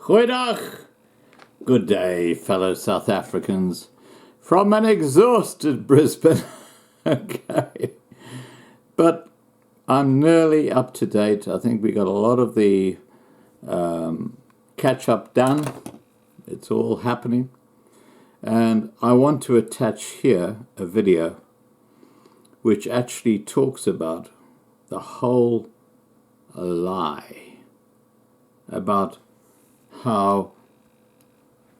Goeiedag. Good day, fellow South Africans, from an exhausted Brisbane. Okay. But I'm nearly up to date. I think we got a lot of the catch-up done. It's all happening. And I want to attach here a video which actually talks about the whole lie about how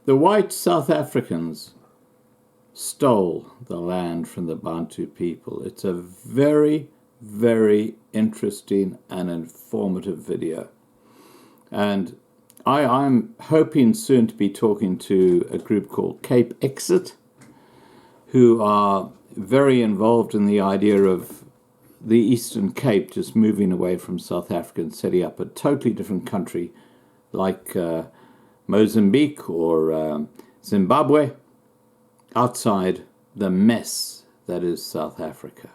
the white South Africans stole the land from the Bantu people. It's a very, very interesting and informative video. And I'm hoping soon to be talking to a group called Cape Exit, who are very involved in the idea of the Eastern Cape just moving away from South Africa and setting up a totally different country like Mozambique or Zimbabwe, outside the mess that is South Africa.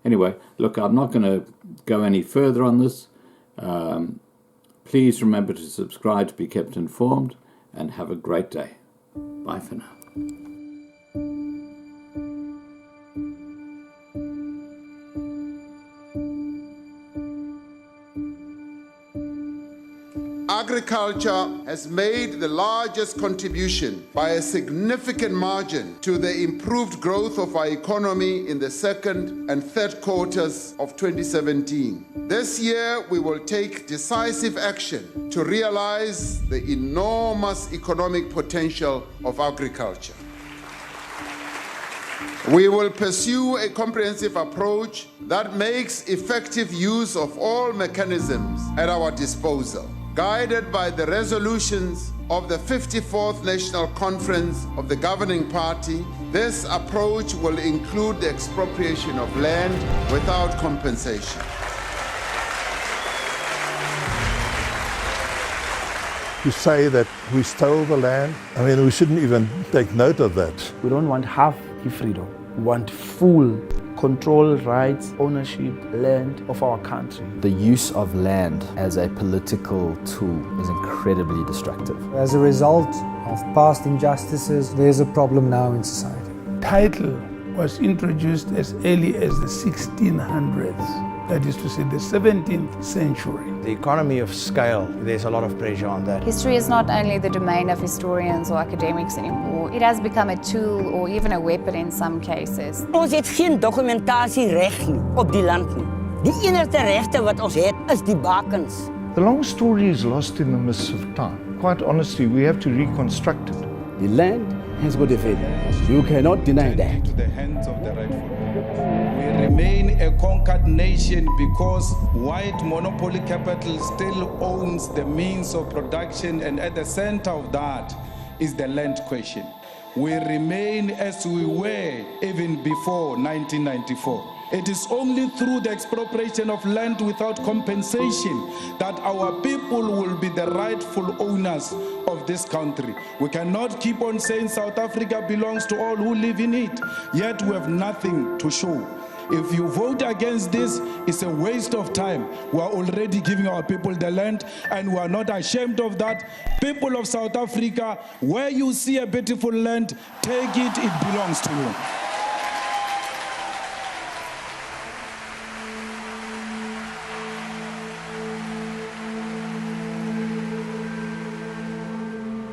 Anyway, look, I'm not going to go any further on this. Please remember to subscribe to be kept informed, and have a great day. Bye for now. Agriculture has made the largest contribution by a significant margin to the improved growth of our economy in the second and third quarters of 2017. This year, we will take decisive action to realize the enormous economic potential of agriculture. We will pursue a comprehensive approach that makes effective use of all mechanisms at our disposal. Guided by the resolutions of the 54th National Conference of the governing party, this approach will include the expropriation of land without compensation. To say that we stole the land, I mean, we shouldn't even take note of that. We don't want half freedom. We want full control, rights, ownership, land of our country. The use of land as a political tool is incredibly destructive. As a result of past injustices, there's a problem now in society. Title was introduced as early as the 1600s. That is to say, the 17th century. The economy of scale, there's a lot of pressure on that. History is not only the domain of historians or academics anymore. It has become a tool or even a weapon in some cases. Ons het geen dokumentasiereg nie op die land nie. Die enigste regte wat ons het is die bakens. The long story is lost in the mists of time. Quite honestly, we have to reconstruct it. The land has got a value. You cannot deny that. Into the hands of the rightful. We remain a conquered nation because white monopoly capital still owns the means of production, and at the center of that is the land question. We remain as we were even before 1994. It is only through the expropriation of land without compensation that our people will be the rightful owners of this country. We cannot keep on saying South Africa belongs to all who live in it, yet we have nothing to show. If you vote against this, it's a waste of time. We are already giving our people the land, and we are not ashamed of that. People of South Africa, where you see a beautiful land, take it, it belongs to you.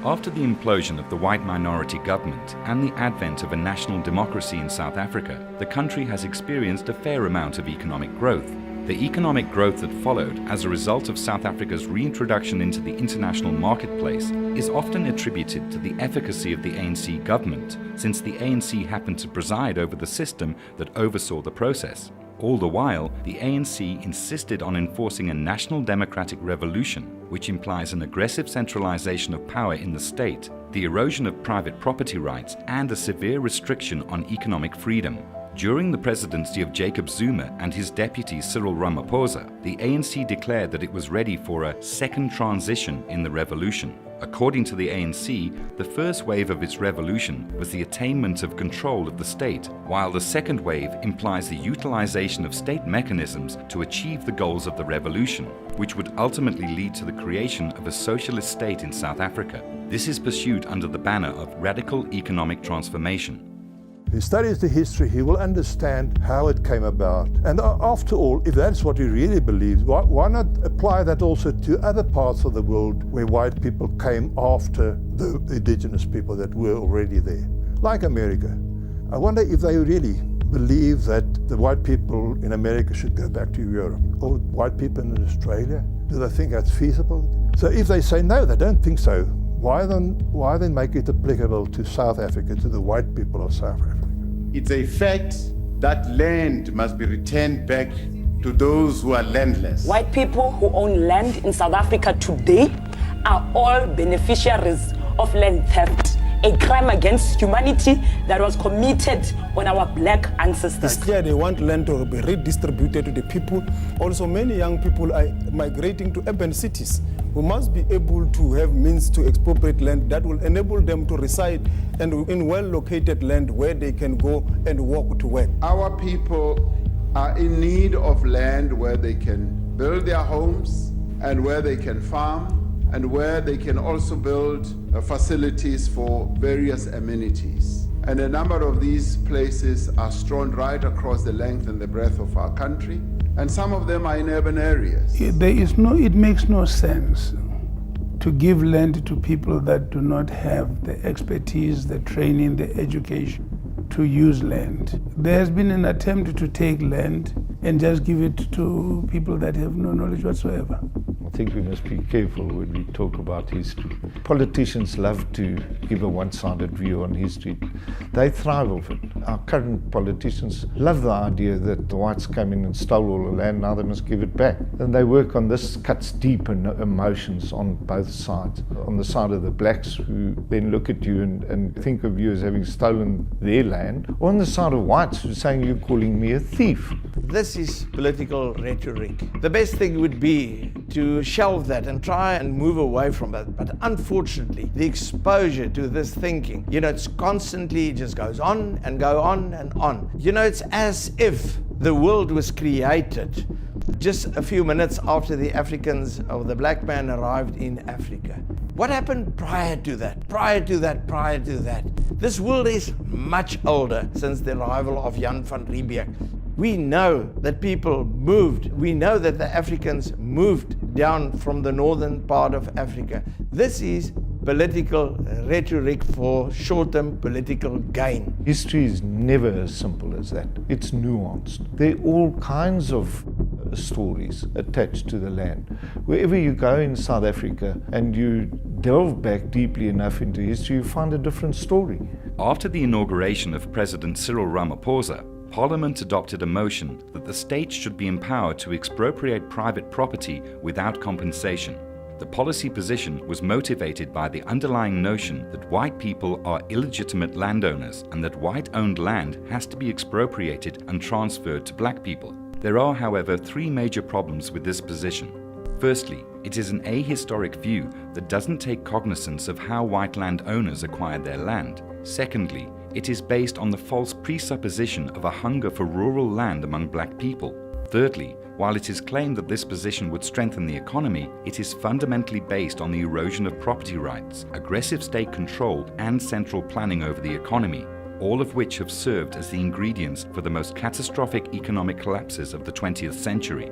After the implosion of the white minority government and the advent of a national democracy in South Africa, the country has experienced a fair amount of economic growth. The economic growth that followed as a result of South Africa's reintroduction into the international marketplace is often attributed to the efficacy of the ANC government, since the ANC happened to preside over the system that oversaw the process. All the while, the ANC insisted on enforcing a national democratic revolution, which implies an aggressive centralization of power in the state, the erosion of private property rights, and a severe restriction on economic freedom. During the presidency of Jacob Zuma and his deputy Cyril Ramaphosa, the ANC declared that it was ready for a second transition in the revolution. According to the ANC, the first wave of its revolution was the attainment of control of the state, while the second wave implies the utilization of state mechanisms to achieve the goals of the revolution, which would ultimately lead to the creation of a socialist state in South Africa. This is pursued under the banner of radical economic transformation. If he studies the history, he will understand how it came about. And after all, if that's what he really believes, why not apply that also to other parts of the world where white people came after the indigenous people that were already there, like America? I wonder if they really believe that the white people in America should go back to Europe, or white people in Australia. Do they think that's feasible? So if they say no, they don't think so, why then make it applicable to South Africa, to the white people of South Africa? It's a fact that land must be returned back to those who are landless. White people who own land in South Africa today are all beneficiaries of land theft, a crime against humanity that was committed on our black ancestors. It's clear they want land to be redistributed to the people. Also, many young people are migrating to urban cities. We must be able to have means to expropriate land that will enable them to reside and in well-located land where they can go and walk to work. Our people are in need of land where they can build their homes and where they can farm and where they can also build facilities for various amenities. And a number of these places are strewn right across the length and the breadth of our country, and some of them are in urban areas. It makes no sense to give land to people that do not have the expertise, the training, the education to use land. There has been an attempt to take land and just give it to people that have no knowledge whatsoever. I think we must be careful when we talk about history. Politicians love to give a one-sided view on history. They thrive off it. Our current politicians love the idea that the whites came in and stole all the land, now they must give it back. And they work on this, cuts deep in emotions on both sides. On the side of the blacks, who then look at you and think of you as having stolen their land, or on the side of whites who are saying you're calling me a thief. This is political rhetoric. The best thing would be to shelve that and try and move away from that. But unfortunately, the exposure to this thinking, it's constantly just goes on and go on and on. It's as if the world was created just a few minutes after the Africans or the black man arrived in Africa. What happened prior to that? Prior to that? This world is much older since the arrival of Jan van Riebeeck. We know that people moved. We know that the Africans moved down from the northern part of Africa. This is political rhetoric for short-term political gain. History is never as simple as that. It's nuanced. There are all kinds of stories attached to the land. Wherever you go in South Africa and you delve back deeply enough into history, you find a different story. After the inauguration of President Cyril Ramaphosa, Parliament adopted a motion that the state should be empowered to expropriate private property without compensation. The policy position was motivated by the underlying notion that white people are illegitimate landowners and that white-owned land has to be expropriated and transferred to black people. There are, however, three major problems with this position. Firstly, it is an ahistoric view that doesn't take cognizance of how white landowners acquired their land. Secondly, it is based on the false presupposition of a hunger for rural land among black people. Thirdly, while it is claimed that this position would strengthen the economy, it is fundamentally based on the erosion of property rights, aggressive state control, and central planning over the economy, all of which have served as the ingredients for the most catastrophic economic collapses of the 20th century.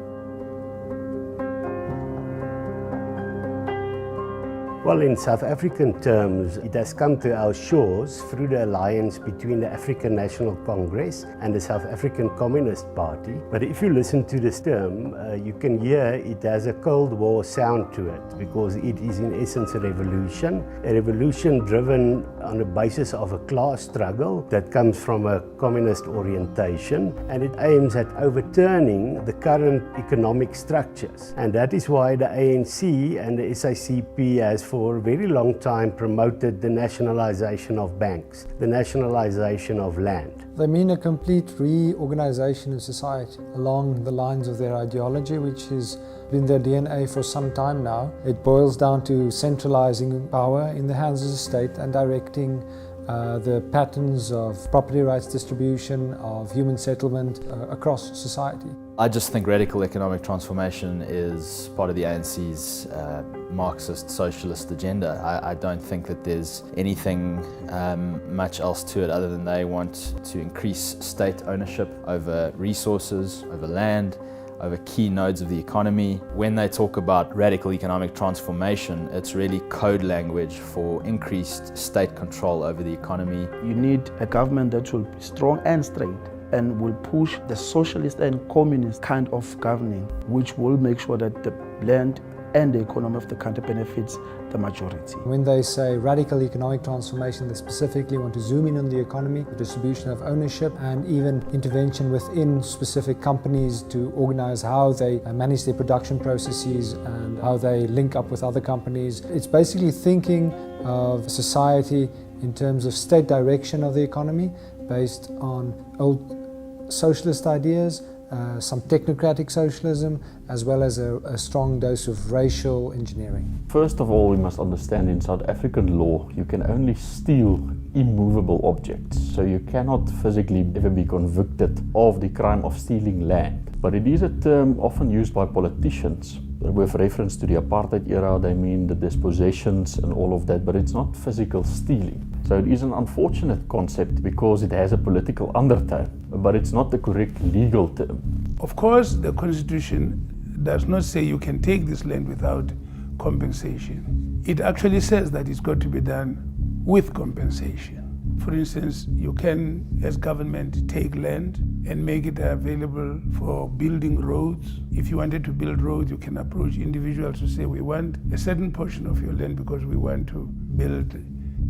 Well, in South African terms, it has come to our shores through the alliance between the African National Congress and the South African Communist Party. But if you listen to this term, you can hear it has a Cold War sound to it, because it is in essence a revolution driven on the basis of a class struggle that comes from a communist orientation, and it aims at overturning the current economic structures. And that is why the ANC and the SICP has for a very long time promoted the nationalization of banks, the nationalization of land. They mean a complete reorganization of society along the lines of their ideology, which has been their DNA for some time now. It boils down to centralizing power in the hands of the state and directing the patterns of property rights distribution, of human settlement across society. I just think radical economic transformation is part of the ANC's Marxist socialist agenda. I don't think that there's anything much else to it other than they want to increase state ownership over resources, over land, over key nodes of the economy. When they talk about radical economic transformation, it's really code language for increased state control over the economy. You need a government that will be strong and straight and will push the socialist and communist kind of governing, which will make sure that the land and the economy of the country benefits the majority. When they say radical economic transformation, they specifically want to zoom in on the economy, the distribution of ownership, and even intervention within specific companies to organize how they manage their production processes and how they link up with other companies. It's basically thinking of society in terms of state direction of the economy based on old socialist ideas, some technocratic socialism, as well as a strong dose of racial engineering. First of all, we must understand in South African law, you can only steal immovable objects. So you cannot physically ever be convicted of the crime of stealing land. But it is a term often used by politicians. With reference to the apartheid era, they mean the dispossessions and all of that, but it's not physical stealing. So it is an unfortunate concept because it has a political undertone, but it's not the correct legal term. Of course, the Constitution does not say you can take this land without compensation. It actually says that it's got to be done with compensation. For instance, you can, as government, take land and make it available for building roads. If you wanted to build roads, you can approach individuals to say, we want a certain portion of your land because we want to build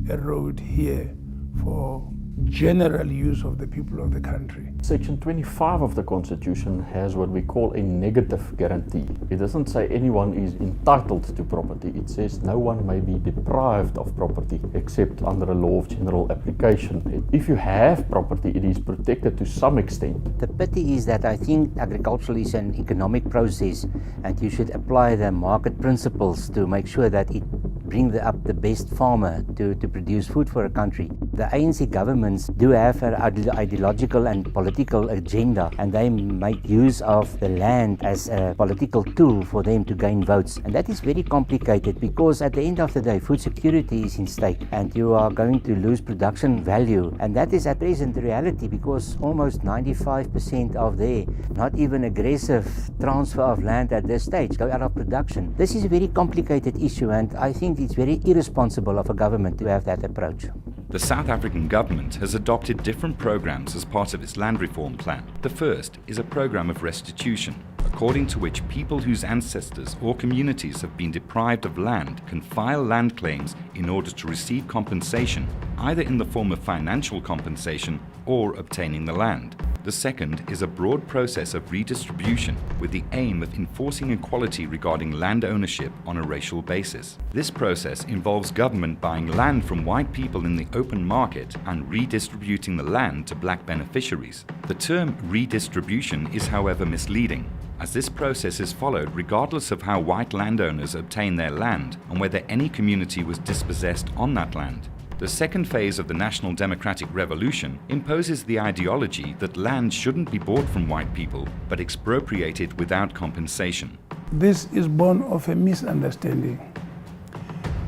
a road here for general use of the people of the country. Section 25 of the Constitution has what we call a negative guarantee. It doesn't say anyone is entitled to property. It says no one may be deprived of property except under a law of general application. If you have property, it is protected to some extent. The pity is that I think agriculture is an economic process and you should apply the market principles to make sure that it brings up the best farmer to produce food for a country. The ANC governments do have an ideological and political agenda, and they make use of the land as a political tool for them to gain votes. And that is very complicated because at the end of the day, food security is in stake and you are going to lose production value. And that is at present the reality because almost 95% of their not even aggressive transfer of land at this stage go out of production. This is a very complicated issue and I think it's very irresponsible of a government to have that approach. The South African government has adopted different programs as part of its land reform plan. The first is a program of restitution, according to which people whose ancestors or communities have been deprived of land can file land claims in order to receive compensation, either in the form of financial compensation or obtaining the land. The second is a broad process of redistribution with the aim of enforcing equality regarding land ownership on a racial basis. This process involves government buying land from white people in the open market and redistributing the land to black beneficiaries. The term redistribution is, however, misleading, as this process is followed regardless of how white landowners obtain their land and whether any community was dispossessed on that land. The second phase of the National Democratic Revolution imposes the ideology that land shouldn't be bought from white people, but expropriated without compensation. This is born of a misunderstanding.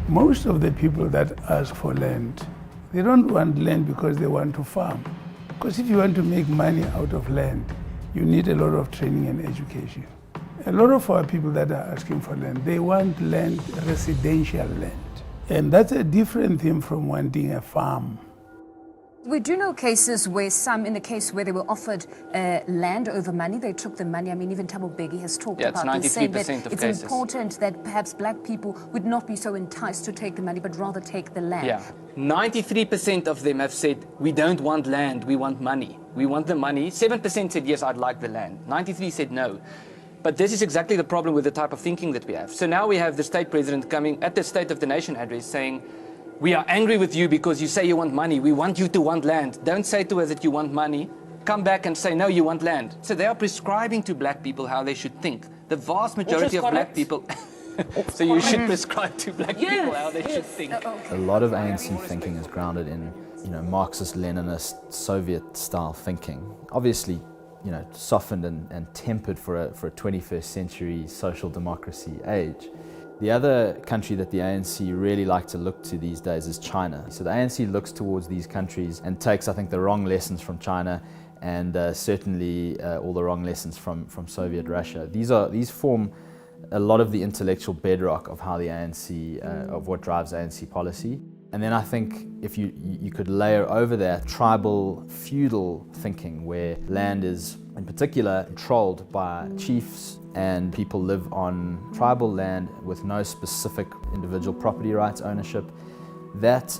Most of the people that ask for land, they don't want land because they want to farm. Because if you want to make money out of land, you need a lot of training and education. A lot of our people that are asking for land, they want land, residential land. And that's a different thing from wanting a farm. We do know cases where in the case where they were offered land over money, they took the money. I mean, even Thabo Mbeki has talked about this, saying that it's important that perhaps black people would not be so enticed to take the money, but rather take the land. Yeah, 93% of them have said, we don't want land, we want money. We want the money. 7% said, yes, I'd like the land. 93% said no. But this is exactly the problem with the type of thinking that we have. So now we have the state president coming at the State of the Nation address saying, we are angry with you because you say you want money. We want you to want land. Don't say to us that you want money. Come back and say, no, you want land. So they are prescribing to black people how they should think. The vast majority of black people... So you should prescribe to black people how they should think. A lot of ANC thinking is grounded in, Marxist, Leninist, Soviet-style thinking. Obviously, softened and tempered for a 21st century social democracy age. The other country that the ANC really like to look to these days is China. So the ANC looks towards these countries and takes, I think, the wrong lessons from China and certainly all the wrong lessons from Soviet Russia. These form a lot of the intellectual bedrock of how the ANC, of what drives ANC policy. And then I think if you could layer over that tribal, feudal thinking where land is in particular controlled by chiefs and people live on tribal land with no specific individual property rights ownership, that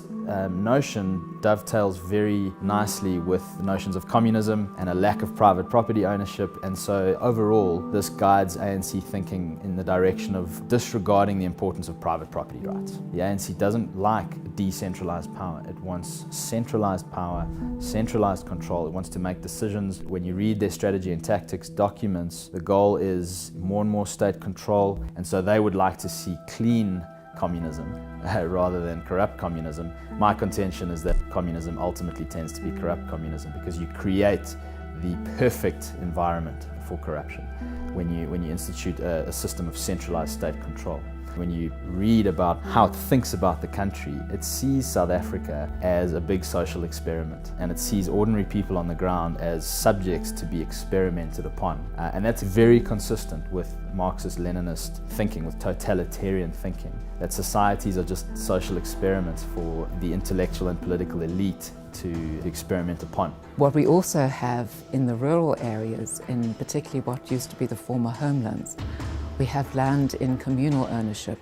notion dovetails very nicely with notions of communism and a lack of private property ownership. And so overall, this guides ANC thinking in the direction of disregarding the importance of private property rights. The ANC doesn't like decentralized power. It wants centralized power, centralized control. It wants to make decisions. When you read their strategy and tactics documents, the goal is more and more state control. And so they would like to see clean communism rather than corrupt communism. My contention is that communism ultimately tends to be corrupt communism because you create the perfect environment for corruption when you institute a system of centralized state control. When you read about how it thinks about the country, it sees South Africa as a big social experiment, and it sees ordinary people on the ground as subjects to be experimented upon. And that's very consistent with Marxist-Leninist thinking, with totalitarian thinking, that societies are just social experiments for the intellectual and political elite to experiment upon. What we also have in the rural areas, in particularly what used to be the former homelands, we have land in communal ownership,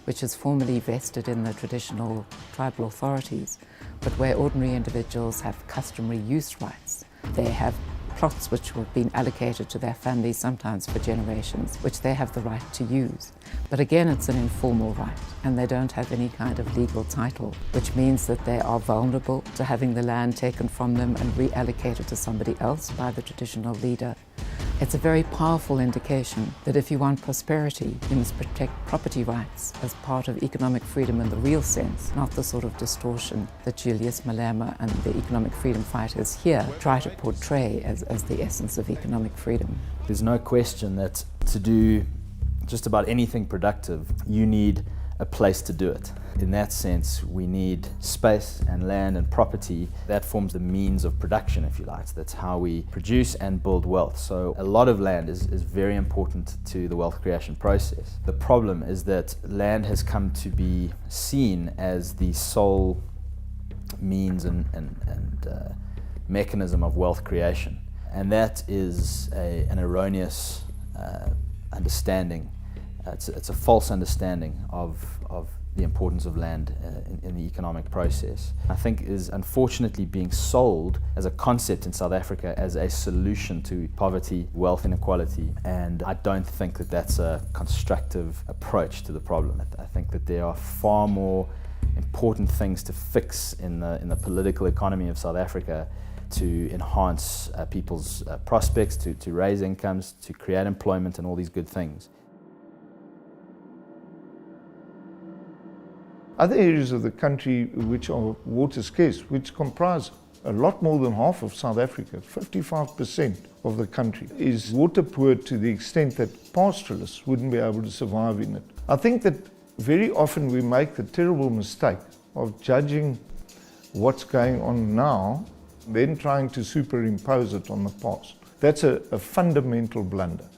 which is formally vested in the traditional tribal authorities, but where ordinary individuals have customary use rights. They have plots which have been allocated to their families, sometimes for generations, which they have the right to use. But again, it's an informal right, and they don't have any kind of legal title, which means that they are vulnerable to having the land taken from them and reallocated to somebody else by the traditional leader. It's a very powerful indication that if you want prosperity, you must protect property rights as part of economic freedom in the real sense, not the sort of distortion that Julius Malema and the economic freedom fighters here try to portray as the essence of economic freedom. There's no question that to do just about anything productive, you need a place to do it. In that sense, we need space and land and property. That forms the means of production, if you like. So that's how we produce and build wealth. So a lot of land is very important to the wealth creation process. The problem is that land has come to be seen as the sole means and mechanism of wealth creation. And that is an erroneous understanding. It's a false understanding of the importance of land in the economic process. I think is unfortunately being sold as a concept in South Africa as a solution to poverty, wealth inequality, and I don't think that that's a constructive approach to the problem. I think that there are far more important things to fix in the political economy of South Africa to enhance people's prospects, to raise incomes, to create employment and all these good things. Other areas of the country which are water scarce, which comprise a lot more than half of South Africa, 55% of the country, is water poor to the extent that pastoralists wouldn't be able to survive in it. I think that very often we make the terrible mistake of judging what's going on now, then trying to superimpose it on the past. That's a fundamental blunder.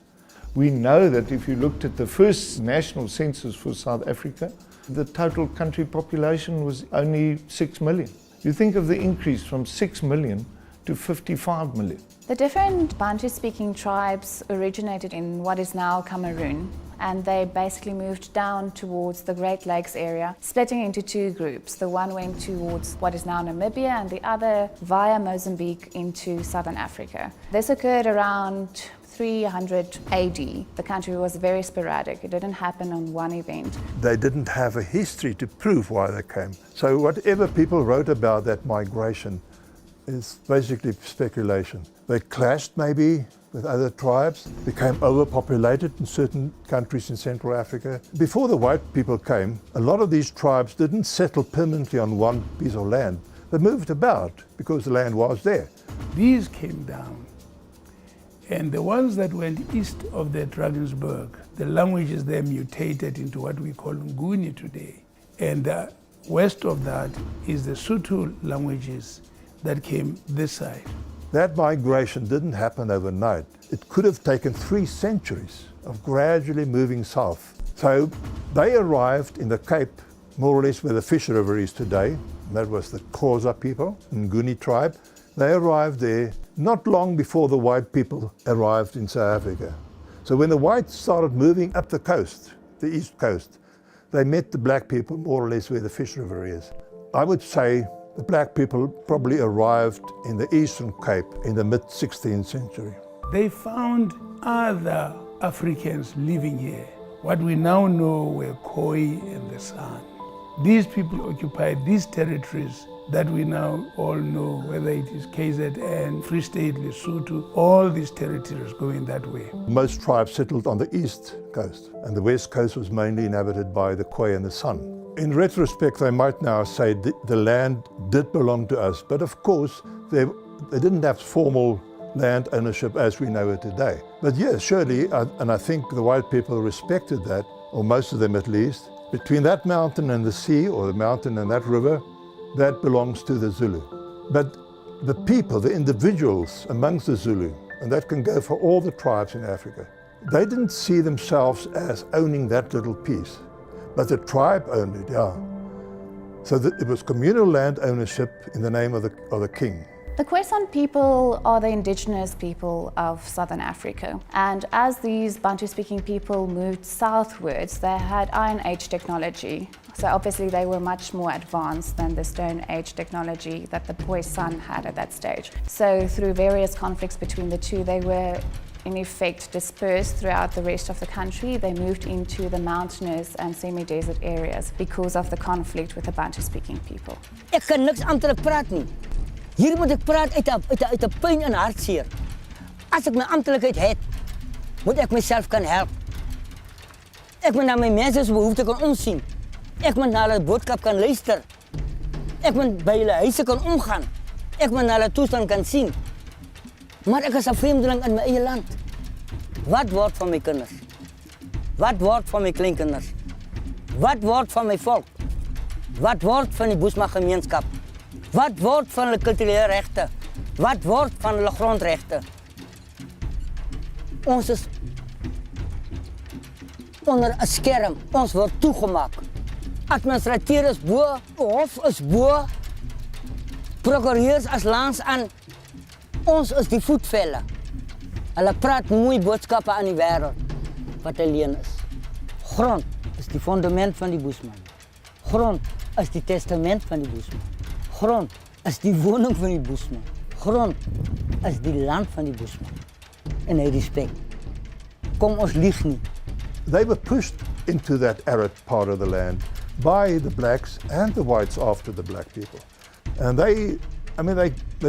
We know that if you looked at the first national census for South Africa, the total country population was only 6 million. You think of the increase from 6 million to 55 million. The different Bantu-speaking tribes originated in what is now Cameroon, and they basically moved down towards the Great Lakes area, splitting into two groups. The one went towards what is now Namibia, and the other via Mozambique into southern Africa. This occurred around 300 AD, the country was very sporadic. It didn't happen on one event. They didn't have a history to prove why they came. So whatever people wrote about that migration is basically speculation. They clashed maybe with other tribes, became overpopulated in certain countries in Central Africa. Before the white people came, a lot of these tribes didn't settle permanently on one piece of land. They moved about because the land was there. These came down, and the ones that went east of the Drakensberg, the languages there mutated into what we call Nguni today. And west of that is the Sotho languages that came this side. That migration didn't happen overnight. It could have taken 3 centuries of gradually moving south. So they arrived in the Cape, more or less where the Fish River is today. That was the Xhosa people, Nguni tribe. They arrived there not long before the white people arrived in South Africa. So when the whites started moving up the coast, the east coast, they met the black people more or less where the Fish River is. I would say the black people probably arrived in the Eastern Cape in the mid-16th century. They found other Africans living here, what we now know were Khoi and the San. These people occupied these territories that we now all know, whether it is KZN, Free State, Lesotho, all these territories going that way. Most tribes settled on the east coast, and the west coast was mainly inhabited by the Khoi and the San. In retrospect, they might now say the land did belong to us, but of course, they didn't have formal land ownership as we know it today. But yes, surely, and I think the white people respected that, or most of them at least, between that mountain and the sea, or the mountain and that river, that belongs to the Zulu. But the people, the individuals amongst the Zulu, and that can go for all the tribes in Africa, they didn't see themselves as owning that little piece. But the tribe owned it, yeah. So it was communal land ownership in the name of the king. The Khoisan people are the indigenous people of Southern Africa. And as these Bantu-speaking people moved southwards, they had Iron Age technology. So obviously they were much more advanced than the Stone Age technology that the Khoisan had at that stage. So through various conflicts between the two, they were in effect dispersed throughout the rest of the country. They moved into the mountainous and semi-desert areas because of the conflict with the Bantu-speaking people. Ek kan niks amptelik praat nie. Hier moet ek praat uit 'n pyn en hartseer. As ek my amptelikheid het, moet ek myself kan help. Ek moet na my mense se behoeftes kan omsien. Ek moet na hulle boodskap kan luister. Ek moet by hulle huise kan omgaan. Ek moet na hulle toestand kan sien. Maar ek is 'n vreemdeling in my eie land. Wat word van my kinders? Wat word van my kleinkinders? Wat word van my volk? Wat word van die Boesma gemeenskap? Wat word van hulle kulturele regte? Wat word van hulle grondregte? Ons is onder 'n skerm. Ons word toegemaak. Administrateur is bo, hof is bo, prokureurs as langs aan. Ons is die voetvelle. Hulle praat mooi boodskappe aan die wêreld wat alleen is. Grond is die fundament van die Boesman. Grond is die testament van die Boesman. Grond is die woning van die Boesman. Grond is die land van die Boesman. En hy respek. Kom ons lieg nie. They were pushed into that arid part of the land by the blacks and the whites after the black people. And they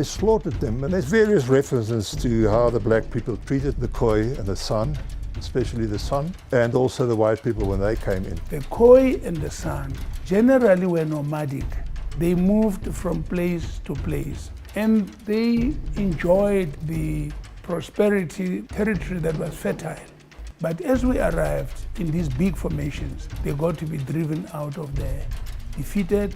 slaughtered them. And there's various references to how the black people treated the Khoi and the San, especially the San, and also the white people when they came in. The Khoi and the San generally were nomadic. They moved from place to place, and they enjoyed the prosperity territory that was fertile. But as we arrived in these big formations, they got to be driven out of there, defeated,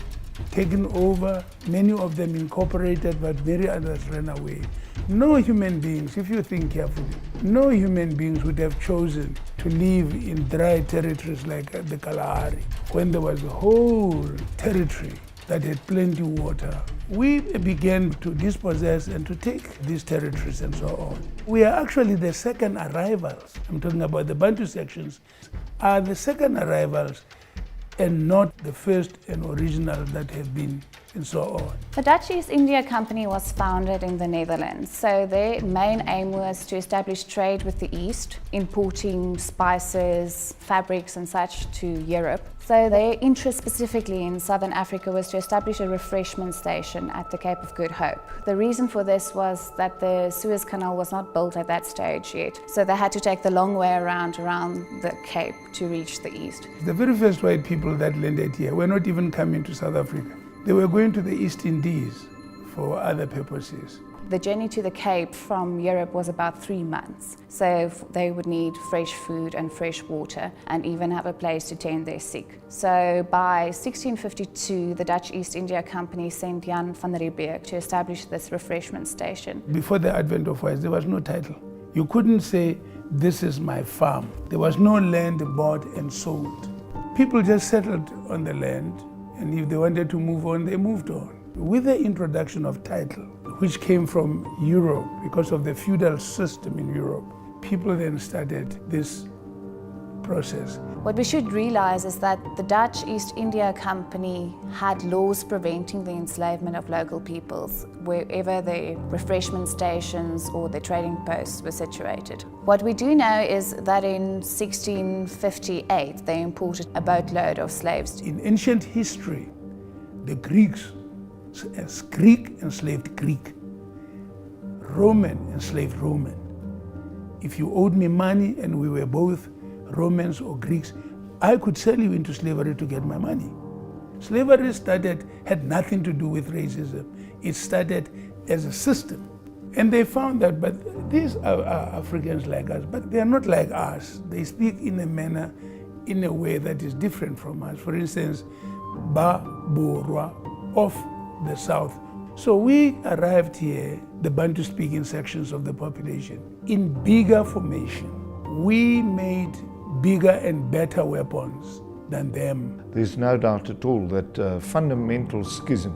taken over, many of them incorporated, but very others ran away. No human beings, if you think carefully, no human beings would have chosen to live in dry territories like the Kalahari, when there was a whole territory that had plenty of water. We began to dispossess and to take these territories and so on. We are actually the second arrivals. I'm talking about the Bantu sections, are the second arrivals and not the first and original that have been and so on. The Dutch East India Company was founded in the Netherlands, so their main aim was to establish trade with the East, importing spices, fabrics and such to Europe. So their interest specifically in Southern Africa was to establish a refreshment station at the Cape of Good Hope. The reason for this was that the Suez Canal was not built at that stage yet, so they had to take the long way around the Cape to reach the East. The very first white people that landed here were not even coming to South Africa. They were going to the East Indies for other purposes. The journey to the Cape from Europe was about 3 months, so they would need fresh food and fresh water and even have a place to tend their sick. So by 1652, the Dutch East India Company sent Jan van Riebeeck to establish this refreshment station. Before the advent of whites, there was no title. You couldn't say, "This is my farm." There was no land bought and sold. People just settled on the land, and if they wanted to move on, they moved on. With the introduction of title, which came from Europe because of the feudal system in Europe, people then started this process. What we should realize is that the Dutch East India Company had laws preventing the enslavement of local peoples wherever their refreshment stations or their trading posts were situated. What we do know is that in 1658 they imported a boatload of slaves. In ancient history, the Greeks, as Greek enslaved Greek, Roman enslaved Roman. If you owed me money and we were both Romans or Greeks, I could sell you into slavery to get my money. Slavery had nothing to do with racism. It started as a system. And they found that, but these are Africans like us, but they are not like us. They speak in a manner, in a way that is different from us. For instance, Ba, Borwa, of the South. So we arrived here, the Bantu-speaking sections of the population, in bigger formation. We made bigger and better weapons than them. There's no doubt at all that fundamental schism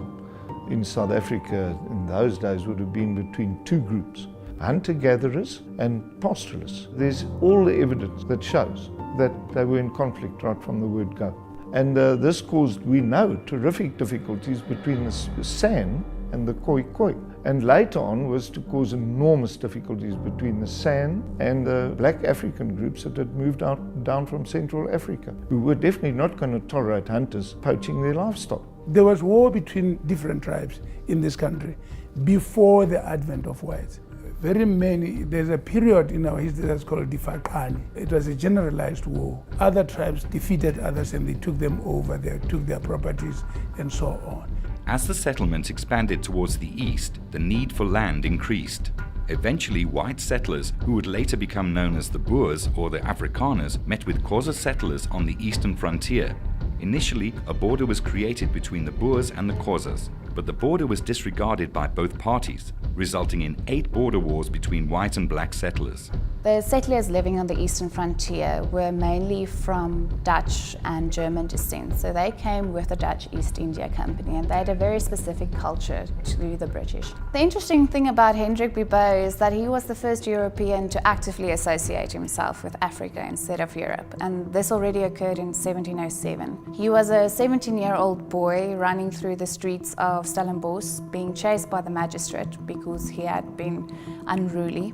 in South Africa in those days would have been between two groups, hunter-gatherers and pastoralists. There's all the evidence that shows that they were in conflict right from the word go. And this caused, we know, terrific difficulties between the San and the Khoi. And later on was to cause enormous difficulties between the San and the black African groups that had moved down from Central Africa, who were definitely not going to tolerate hunters poaching their livestock. There was war between different tribes in this country before the advent of whites. There's a period in our history that's called Mfecane. It was a generalized war. Other tribes defeated others and they took them over, they took their properties and so on. As the settlements expanded towards the east, the need for land increased. Eventually, white settlers, who would later become known as the Boers or the Afrikaners, met with Xhosa settlers on the eastern frontier. Initially, a border was created between the Boers and the Xhosas, but the border was disregarded by both parties, resulting in 8 border wars between white and black settlers. The settlers living on the eastern frontier were mainly from Dutch and German descent, so they came with the Dutch East India Company and they had a very specific culture to the British. The interesting thing about Hendrik Bibeau is that he was the first European to actively associate himself with Africa instead of Europe, and this already occurred in 1707. He was a 17-year-old boy running through the streets of Stellenbosch, being chased by the magistrate because he had been unruly.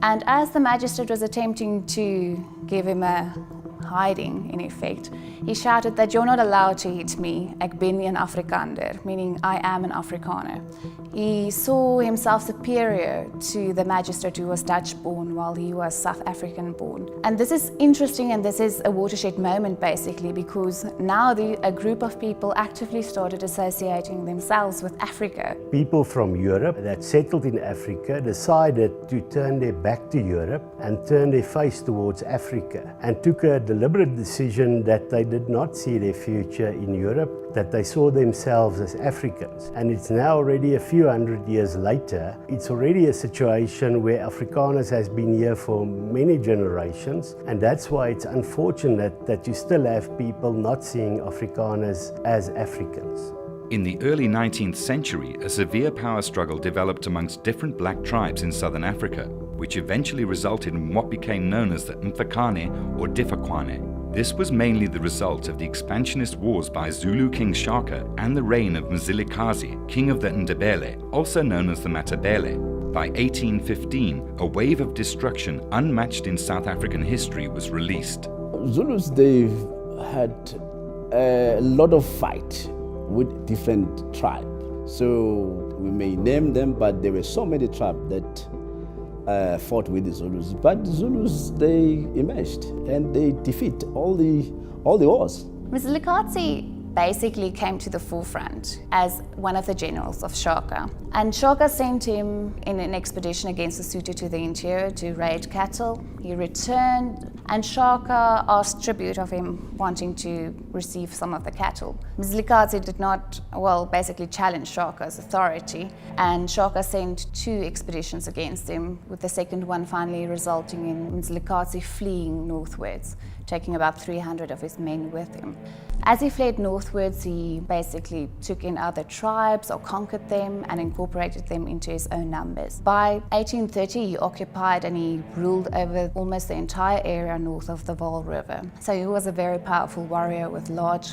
And as the magistrate was attempting to give him a hiding, in effect, he shouted that "You're not allowed to hit me, ek ben een Afrikaner," meaning I am an Afrikaner. He saw himself superior to the magistrate who was Dutch-born while he was South African-born. And this is interesting, and this is a watershed moment basically, because now a group of people actively started associating themselves with Africa. People from Europe that settled in Africa decided to turn their back to Europe and turn their face towards Africa, and took a deliberate decision that they did not see their future in Europe, that they saw themselves as Africans. And it's now already a few hundred years later, it's already a situation where Afrikaners has been here for many generations, and that's why it's unfortunate that you still have people not seeing Afrikaners as Africans. In the early 19th century, a severe power struggle developed amongst different black tribes in southern Africa, which eventually resulted in what became known as the Mfecane or Diffakwane. This was mainly the result of the expansionist wars by Zulu King Shaka and the reign of Mzilikazi, king of the Ndebele, also known as the Matabele. By 1815, a wave of destruction unmatched in South African history was released. Zulus, they've had a lot of fight with different tribes. So we may name them, but there were so many tribes that fought with the Zulus. But the Zulus, they emerged and they defeat all the wars. Mzilikazi basically came to the forefront as one of the generals of Shaka. And Shaka sent him in an expedition against the Sotho to the interior to raid cattle. He returned, and Shaka asked tribute of him, wanting to receive some of the cattle. Mzilikazi did not, basically challenge Shaka's authority, and Shaka sent 2 expeditions against him, with the second one finally resulting in Mzilikazi fleeing northwards, taking about 300 of his men with him. As he fled northwards, he basically took in other tribes or conquered them and incorporated them into his own numbers. By 1830, he occupied and he ruled over almost the entire area north of the Vaal River. So he was a very powerful warrior with large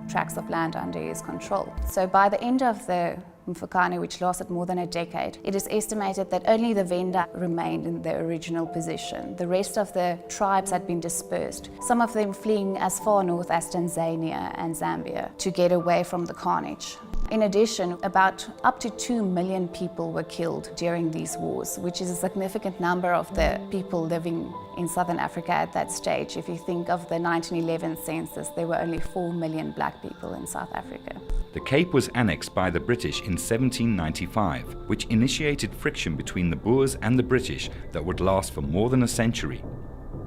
tracts of land under his control. So by the end of the Mfecane, which lasted more than a decade, it is estimated that only the Venda remained in their original position. The rest of the tribes had been dispersed, some of them fleeing as far north as Tanzania and Zambia to get away from the carnage. In addition, about up to 2 million people were killed during these wars, which is a significant number of the people living in Southern Africa at that stage. If you think of the 1911 census, there were only 4 million black people in South Africa. The Cape was annexed by the British in 1795, which initiated friction between the Boers and the British that would last for more than a century.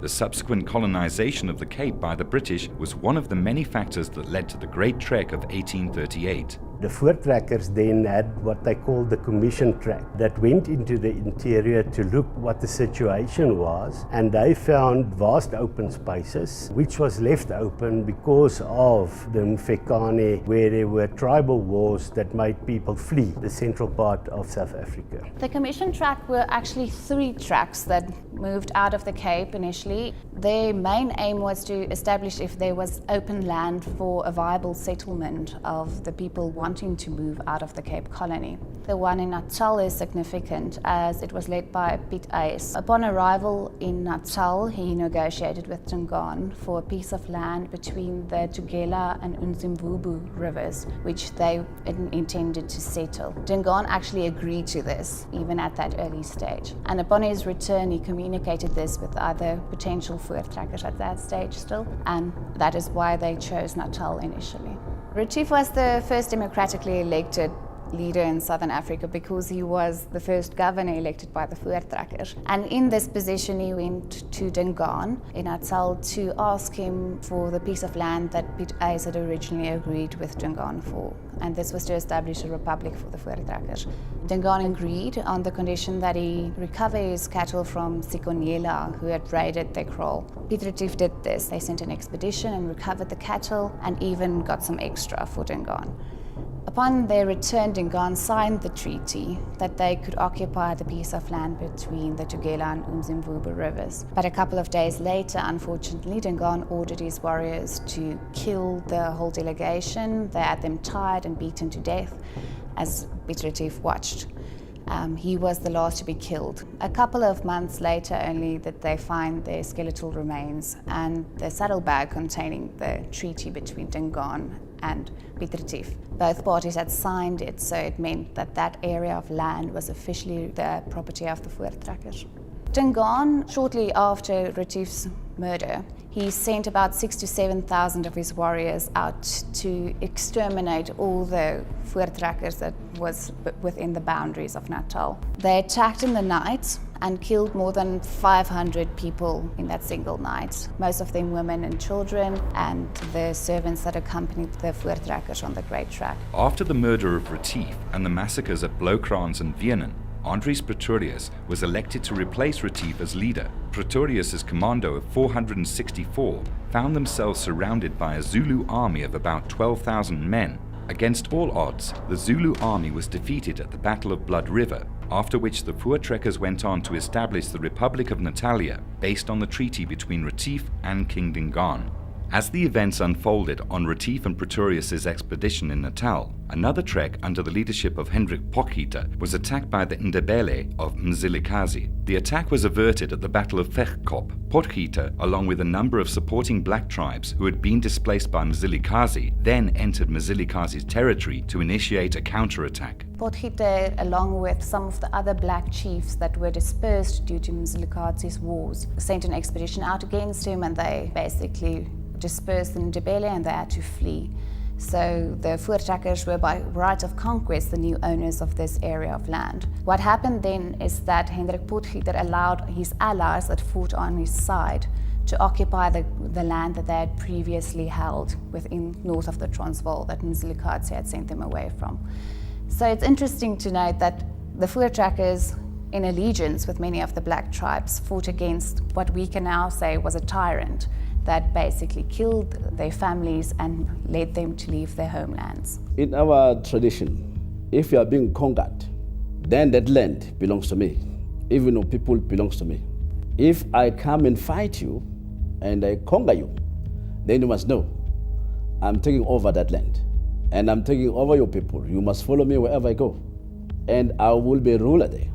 The subsequent colonization of the Cape by the British was one of the many factors that led to the Great Trek of 1838. The voortrekkers then had what they called the commission track that went into the interior to look what the situation was, and they found vast open spaces which was left open because of the Mfecane, where there were tribal wars that made people flee the central part of South Africa. The commission track were actually 3 tracks that moved out of the Cape initially. Their main aim was to establish if there was open land for a viable settlement of the people wanting to move out of the Cape Colony. The one in Natal is significant as it was led by Piet Uys. Upon arrival in Natal, he negotiated with Dingaan for a piece of land between the Tugela and Umzimvubu rivers, which they intended to settle. Dingaan actually agreed to this, even at that early stage. And upon his return, he communicated this with other potential voortrekkers at that stage still, and that is why they chose Natal initially. Retief was the first democratically elected leader in Southern Africa because he was the first governor elected by the voortrekkers. And in this position, he went to Dingaan in Natal to ask him for the piece of land that Piet Uys had originally agreed with Dingaan for. And this was to establish a republic for the voortrekkers. Dingaan agreed on the condition that he recover his cattle from Sikonyela, who had raided their kraal. Piet Retief did this. They sent an expedition and recovered the cattle and even got some extra for Dingaan. Upon their return, Dingaan signed the treaty that they could occupy the piece of land between the Tugela and Umzimvubu rivers. But a couple of days later, unfortunately, Dingaan ordered his warriors to kill the whole delegation. They had them tied and beaten to death as Piet Retief watched. He was the last to be killed. A couple of months later only did they find their skeletal remains and the saddlebag containing the treaty between Dingaan and Piet Retief. Both parties had signed it, so it meant that that area of land was officially the property of the voortrekkers. Dingaan, shortly after Retief's murder, he sent about 6,000 to 7,000 of his warriors out to exterminate all the voortrekkers that was within the boundaries of Natal. They attacked in the night and killed more than 500 people in that single night, most of them women and children, and the servants that accompanied the voortrekkers on the Great Track. After the murder of Retief and the massacres at Bloukrans and Wienen, Andries Pretorius was elected to replace Retief as leader. Pretorius's commando of 464 found themselves surrounded by a Zulu army of about 12,000 men. Against all odds, the Zulu army was defeated at the Battle of Blood River, after which the voortrekkers went on to establish the Republic of Natalia, based on the treaty between Retief and King Dingaan. As the events unfolded on Retief and Pretorius' expedition in Natal, another trek under the leadership of Hendrik Potgieter was attacked by the Ndebele of Mzilikazi. The attack was averted at the Battle of Vechkop. Potgieter, along with a number of supporting black tribes who had been displaced by Mzilikazi, then entered Mzilikazi's territory to initiate a counterattack. Potgieter, along with some of the other black chiefs that were dispersed due to Mzilikazi's wars, sent an expedition out against him, and they basically dispersed in Ndebele and they had to flee. So the Voortrekkers were by right of conquest the new owners of this area of land. What happened then is that Hendrik Potgieter allowed his allies that fought on his side to occupy the land that they had previously held within north of the Transvaal that Mzilikazi had sent them away from. So it's interesting to note that the Voortrekkers, in allegiance with many of the black tribes, fought against what we can now say was a tyrant that basically killed their families and led them to leave their homelands. In our tradition, if you are being conquered, then that land belongs to me, even though people belongs to me. If I come and fight you and I conquer you, then you must know I'm taking over that land and I'm taking over your people. You must follow me wherever I go. And I will be a ruler there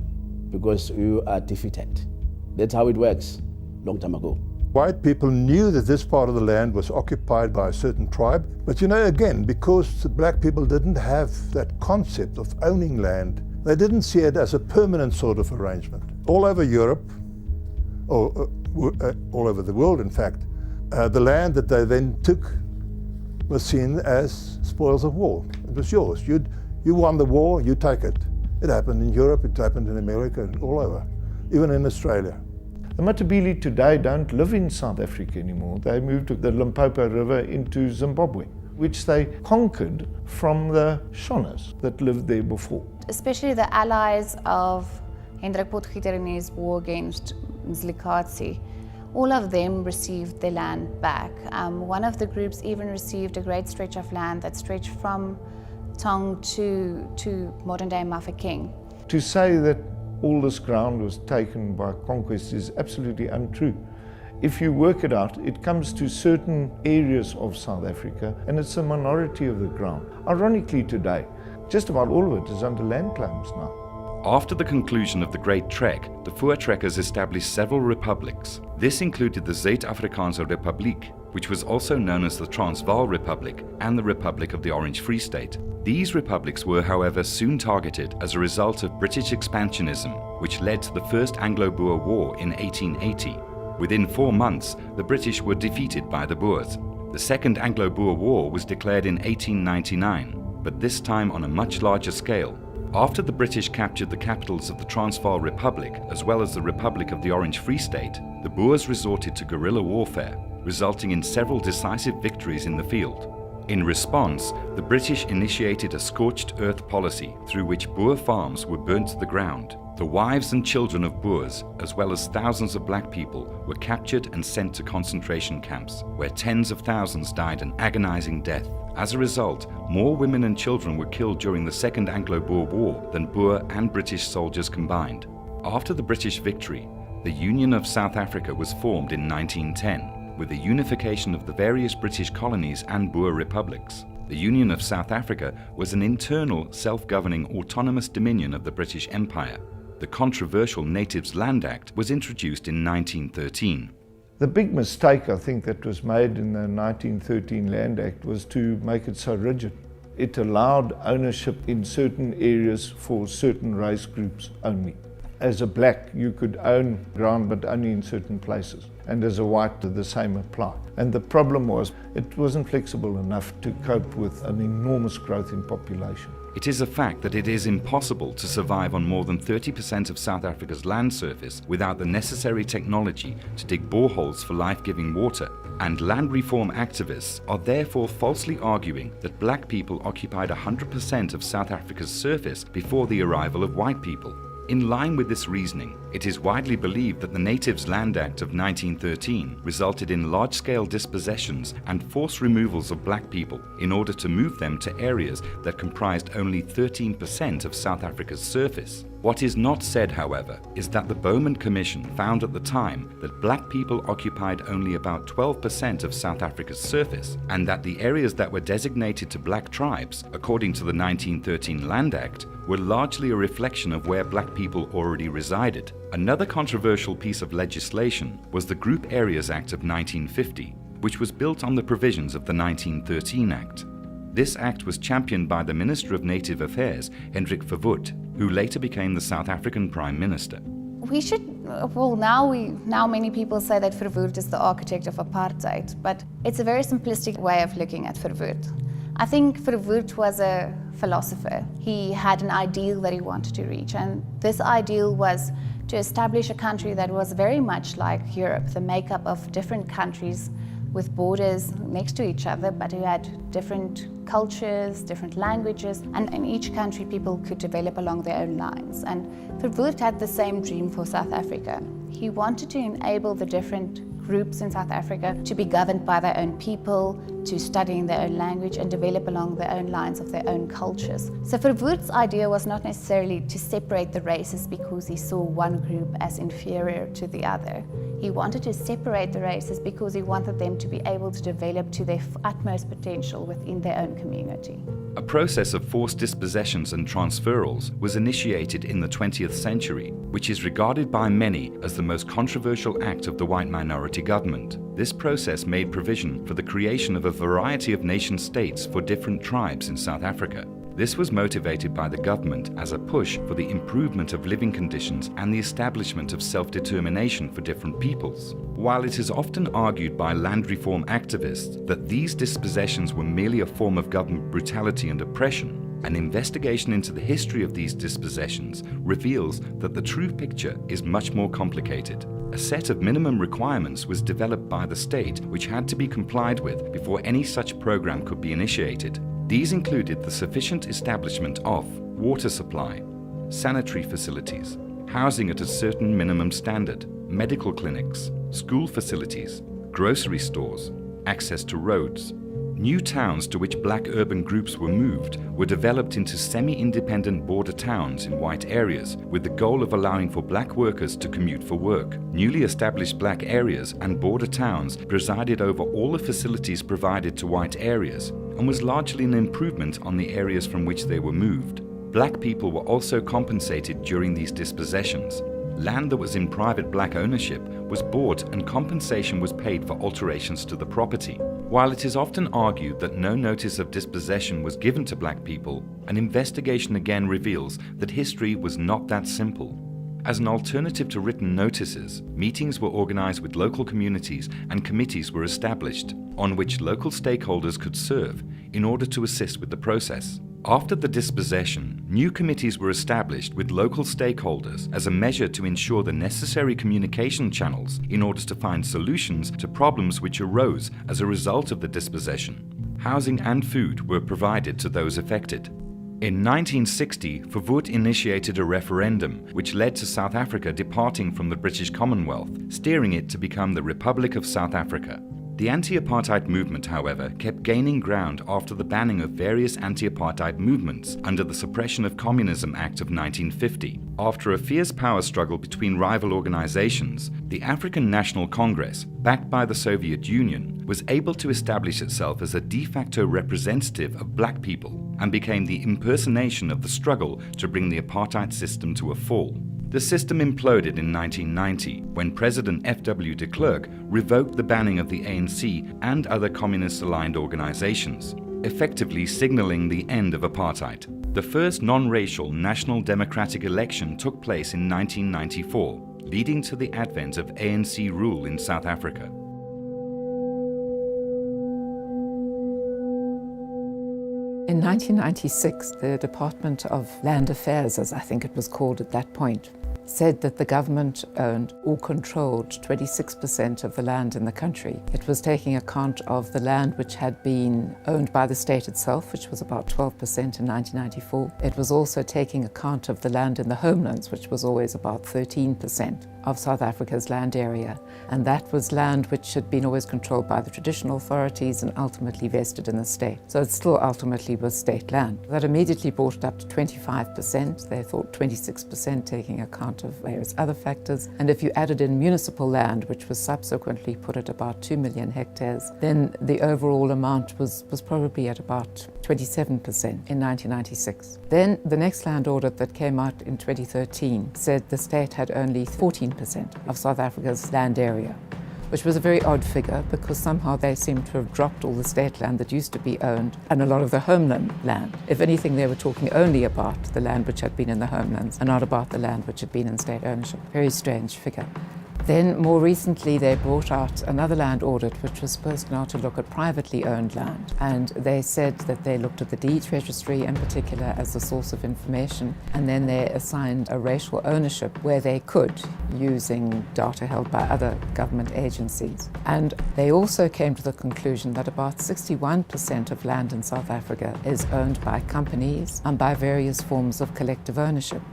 because you are defeated. That's how it works long time ago. White people knew that this part of the land was occupied by a certain tribe, but again, because the black people didn't have that concept of owning land, they didn't see it as a permanent sort of arrangement. All over Europe, or all over the world in fact, the land that they then took was seen as spoils of war. It was yours. You won the war, you take it. It happened in Europe, it happened in America, and all over, even in Australia. The Matabele today don't live in South Africa anymore. They moved the Limpopo River into Zimbabwe, which they conquered from the Shonas that lived there before. Especially the allies of Hendrik Potgieter in his war against Mzilikazi, all of them received their land back. One of the groups even received a great stretch of land that stretched from Tong to modern-day Mfecane. To say that all this ground was taken by conquest is absolutely untrue. If you work it out, it comes to certain areas of South Africa and it's a minority of the ground. Ironically today, just about all of it is under land claims now. After the conclusion of the Great Trek, the Voortrekkers established several republics. This included the Zuid-Afrikaanse Republiek, which was also known as the Transvaal Republic and the Republic of the Orange Free State. These republics were, however, soon targeted as a result of British expansionism, which led to the First Anglo-Boer War in 1880. Within 4 months, the British were defeated by the Boers. The Second Anglo-Boer War was declared in 1899, but this time on a much larger scale. After the British captured the capitals of the Transvaal Republic, as well as the Republic of the Orange Free State, the Boers resorted to guerrilla warfare, resulting in several decisive victories in the field. In response, the British initiated a scorched earth policy through which Boer farms were burnt to the ground. The wives and children of Boers, as well as thousands of black people, were captured and sent to concentration camps, where tens of thousands died an agonizing death. As a result, more women and children were killed during the Second Anglo-Boer War than Boer and British soldiers combined. After the British victory, the Union of South Africa was formed in 1910. With the unification of the various British colonies and Boer republics. The Union of South Africa was an internal, self-governing autonomous dominion of the British Empire. The controversial Natives Land Act was introduced in 1913. The big mistake I think that was made in the 1913 Land Act was to make it so rigid. It allowed ownership in certain areas for certain race groups only. As a black, you could own ground but only in certain places. And as a white, the same applied. And the problem was, it wasn't flexible enough to cope with an enormous growth in population. It is a fact that it is impossible to survive on more than 30% of South Africa's land surface without the necessary technology to dig boreholes for life-giving water. And land reform activists are therefore falsely arguing that black people occupied 100% of South Africa's surface before the arrival of white people. In line with this reasoning, it is widely believed that the Natives Land Act of 1913 resulted in large-scale dispossessions and forced removals of black people in order to move them to areas that comprised only 13% of South Africa's surface. What is not said, however, is that the Bowman Commission found at the time that black people occupied only about 12% of South Africa's surface, and that the areas that were designated to black tribes, according to the 1913 Land Act, were largely a reflection of where black people already resided. Another controversial piece of legislation was the Group Areas Act of 1950, which was built on the provisions of the 1913 Act. This act was championed by the Minister of Native Affairs, Hendrik Verwoerd, who later became the South African Prime Minister. Now many people say that Verwoerd is the architect of apartheid, but it's a very simplistic way of looking at Verwoerd. I think Verwoerd was a philosopher. He had an ideal that he wanted to reach, and this ideal was to establish a country that was very much like Europe, the makeup of different countries with borders next to each other, but who had different cultures, different languages, and in each country people could develop along their own lines. And Verwoerd had the same dream for South Africa. He wanted to enable the different groups in South Africa to be governed by their own people, to study in their own language and develop along their own lines of their own cultures. So Verwoerd's idea was not necessarily to separate the races because he saw one group as inferior to the other. He wanted to separate the races because he wanted them to be able to develop to their utmost potential within their own community. A process of forced dispossessions and transferals was initiated in the 20th century, which is regarded by many as the most controversial act of the white minority government. This process made provision for the creation of a variety of nation-states for different tribes in South Africa. This was motivated by the government as a push for the improvement of living conditions and the establishment of self-determination for different peoples. While it is often argued by land reform activists that these dispossessions were merely a form of government brutality and oppression, an investigation into the history of these dispossessions reveals that the true picture is much more complicated. A set of minimum requirements was developed by the state which had to be complied with before any such program could be initiated. These included the sufficient establishment of water supply, sanitary facilities, housing at a certain minimum standard, medical clinics, school facilities, grocery stores, access to roads. New towns to which black urban groups were moved were developed into semi-independent border towns in white areas with the goal of allowing for black workers to commute for work. Newly established black areas and border towns presided over all the facilities provided to white areas and was largely an improvement on the areas from which they were moved. Black people were also compensated during these dispossessions. Land that was in private black ownership was bought and compensation was paid for alterations to the property. While it is often argued that no notice of dispossession was given to black people, an investigation again reveals that history was not that simple. As an alternative to written notices, meetings were organized with local communities and committees were established on which local stakeholders could serve in order to assist with the process. After the dispossession, new committees were established with local stakeholders as a measure to ensure the necessary communication channels in order to find solutions to problems which arose as a result of the dispossession. Housing and food were provided to those affected. In 1960, Verwoerd initiated a referendum which led to South Africa departing from the British Commonwealth, steering it to become the Republic of South Africa. The anti-apartheid movement, however, kept gaining ground after the banning of various anti-apartheid movements under the Suppression of Communism Act of 1950. After a fierce power struggle between rival organizations, the African National Congress, backed by the Soviet Union, was able to establish itself as a de facto representative of black people and became the impersonation of the struggle to bring the apartheid system to a fall. The system imploded in 1990 when President F.W. de Klerk revoked the banning of the ANC and other communist-aligned organizations, effectively signaling the end of apartheid. The first non-racial national democratic election took place in 1994, leading to the advent of ANC rule in South Africa. In 1996, the Department of Land Affairs, as I think it was called at that point, said that the government owned or controlled 26% of the land in the country. It was taking account of the land which had been owned by the state itself, which was about 12% in 1994. It was also taking account of the land in the homelands, which was always about 13%. of South Africa's land area, and that was land which had been always controlled by the traditional authorities and ultimately vested in the state. So it still ultimately was state land. That immediately brought it up to 25%. They thought 26% taking account of various other factors. And if you added in municipal land, which was subsequently put at about 2 million hectares, then the overall amount was probably at about 27% in 1996. Then the next land audit that came out in 2013 said the state had only 14% of South Africa's land area, which was a very odd figure because somehow they seem to have dropped all the state land that used to be owned and a lot of the homeland land. If anything, they were talking only about the land which had been in the homelands and not about the land which had been in state ownership. Very strange figure. Then more recently they brought out another land audit which was supposed now to look at privately owned land, and they said that they looked at the deeds registry in particular as a source of information, and then they assigned a racial ownership where they could, using data held by other government agencies. And they also came to the conclusion that about 61% of land in South Africa is owned by companies and by various forms of collective ownership.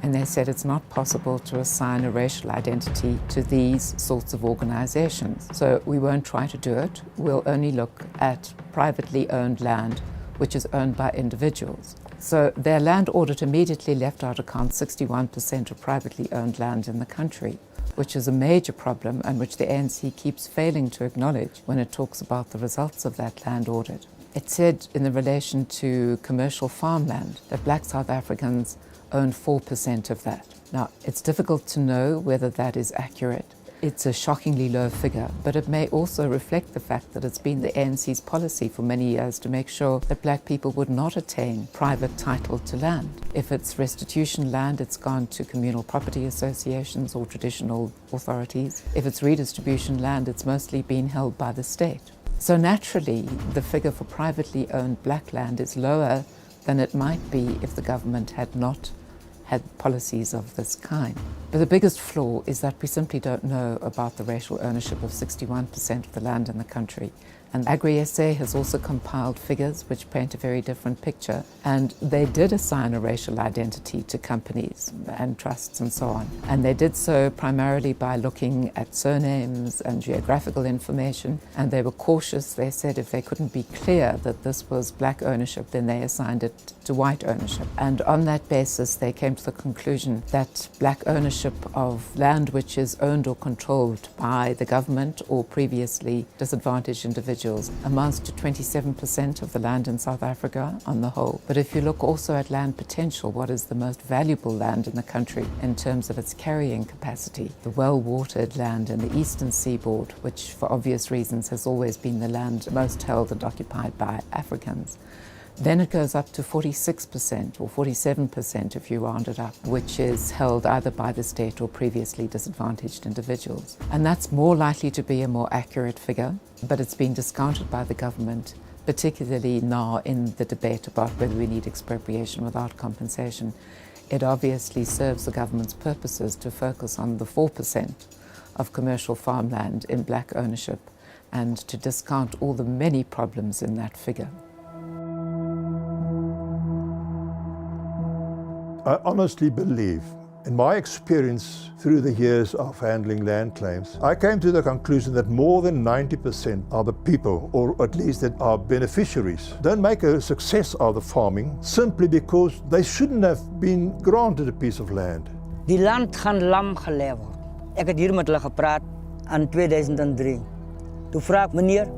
And they said it's not possible to assign a racial identity to these sorts of organizations. So we won't try to do it. We'll only look at privately owned land, which is owned by individuals. So their land audit immediately left out account 61% of privately owned land in the country, which is a major problem and which the ANC keeps failing to acknowledge when it talks about the results of that land audit. It said in the relation to commercial farmland that black South Africans own 4% of that. Now, it's difficult to know whether that is accurate. It's a shockingly low figure, but it may also reflect the fact that it's been the ANC's policy for many years to make sure that black people would not attain private title to land. If it's restitution land, it's gone to communal property associations or traditional authorities. If it's redistribution land, it's mostly been held by the state. So naturally, the figure for privately owned black land is lower than it might be if the government had not had policies of this kind. But the biggest flaw is that we simply don't know about the racial ownership of 61% of the land in the country. And Agri-SA has also compiled figures which paint a very different picture. And they did assign a racial identity to companies and trusts and so on. And they did so primarily by looking at surnames and geographical information. And they were cautious. They said if they couldn't be clear that this was black ownership, then they assigned it to white ownership. And on that basis, they came to the conclusion that black ownership of land which is owned or controlled by the government or previously disadvantaged individuals amounts to 27% of the land in South Africa on the whole. But if you look also at land potential, what is the most valuable land in the country in terms of its carrying capacity? The well-watered land in the eastern seaboard, which for obvious reasons has always been the land most held and occupied by Africans. Then it goes up to 46% or 47% if you round it up, which is held either by the state or previously disadvantaged individuals. And that's more likely to be a more accurate figure, but it's been discounted by the government, particularly now in the debate about whether we need expropriation without compensation. It obviously serves the government's purposes to focus on the 4% of commercial farmland in black ownership and to discount all the many problems in that figure. I honestly believe, in my experience through the years of handling land claims, I came to the conclusion that more than 90% of the people, or at least that are beneficiaries, don't make a success out of farming simply because they shouldn't have been granted a piece of land. Die land gaan lam gelê word. Ek het hier met hulle gepraat in 2003. Toe vra ek meneer,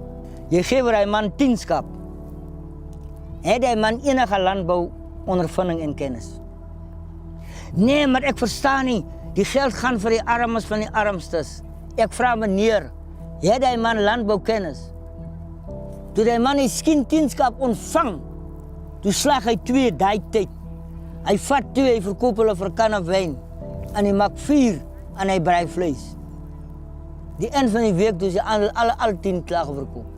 jy gee vir hy man 10 skap. Het hy man enige landbou ondervinding en kennis? Nee, maar ek verstaan nie. Die geld gaan vir die armes van die armstes. Ek vra meneer, het hy man landboukennis? Toe die man die skintienskap ontvang, toe slag hy 2 daai tyd. Hy vat 2, hy verkoop hulle vir 'n kan wyn. En hy maak 4 en hy braai vleis. Die eind van die week toe sy al 10 klaar verkoop.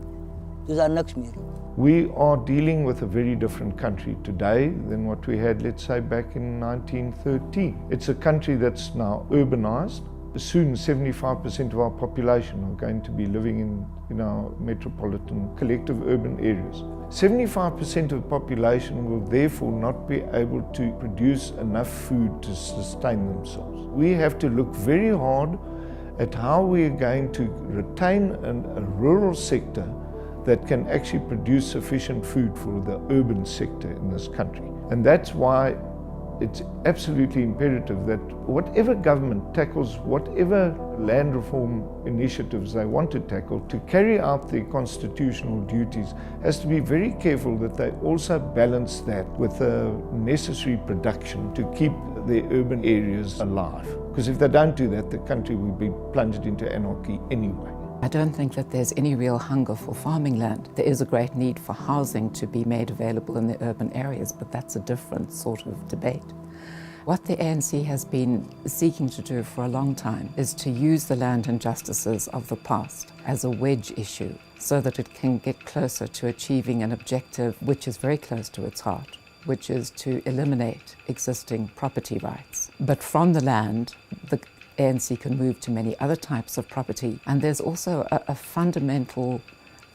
Toe is daar niks meer. We are dealing with a very different country today than what we had, let's say, back in 1913. It's a country that's now urbanized. Soon 75% of our population are going to be living in our metropolitan collective urban areas. 75% of the population will therefore not be able to produce enough food to sustain themselves. We have to look very hard at how we are going to retain a rural sector that can actually produce sufficient food for the urban sector in this country. And that's why it's absolutely imperative that whatever government tackles, whatever land reform initiatives they want to tackle, to carry out their constitutional duties, has to be very careful that they also balance that with the necessary production to keep the urban areas alive. Because if they don't do that, the country will be plunged into anarchy anyway. I don't think that there's any real hunger for farming land. There is a great need for housing to be made available in the urban areas, but that's a different sort of debate. What the ANC has been seeking to do for a long time is to use the land injustices of the past as a wedge issue so that it can get closer to achieving an objective which is very close to its heart, which is to eliminate existing property rights. But from the land, the ANC can move to many other types of property. And there's also a fundamental,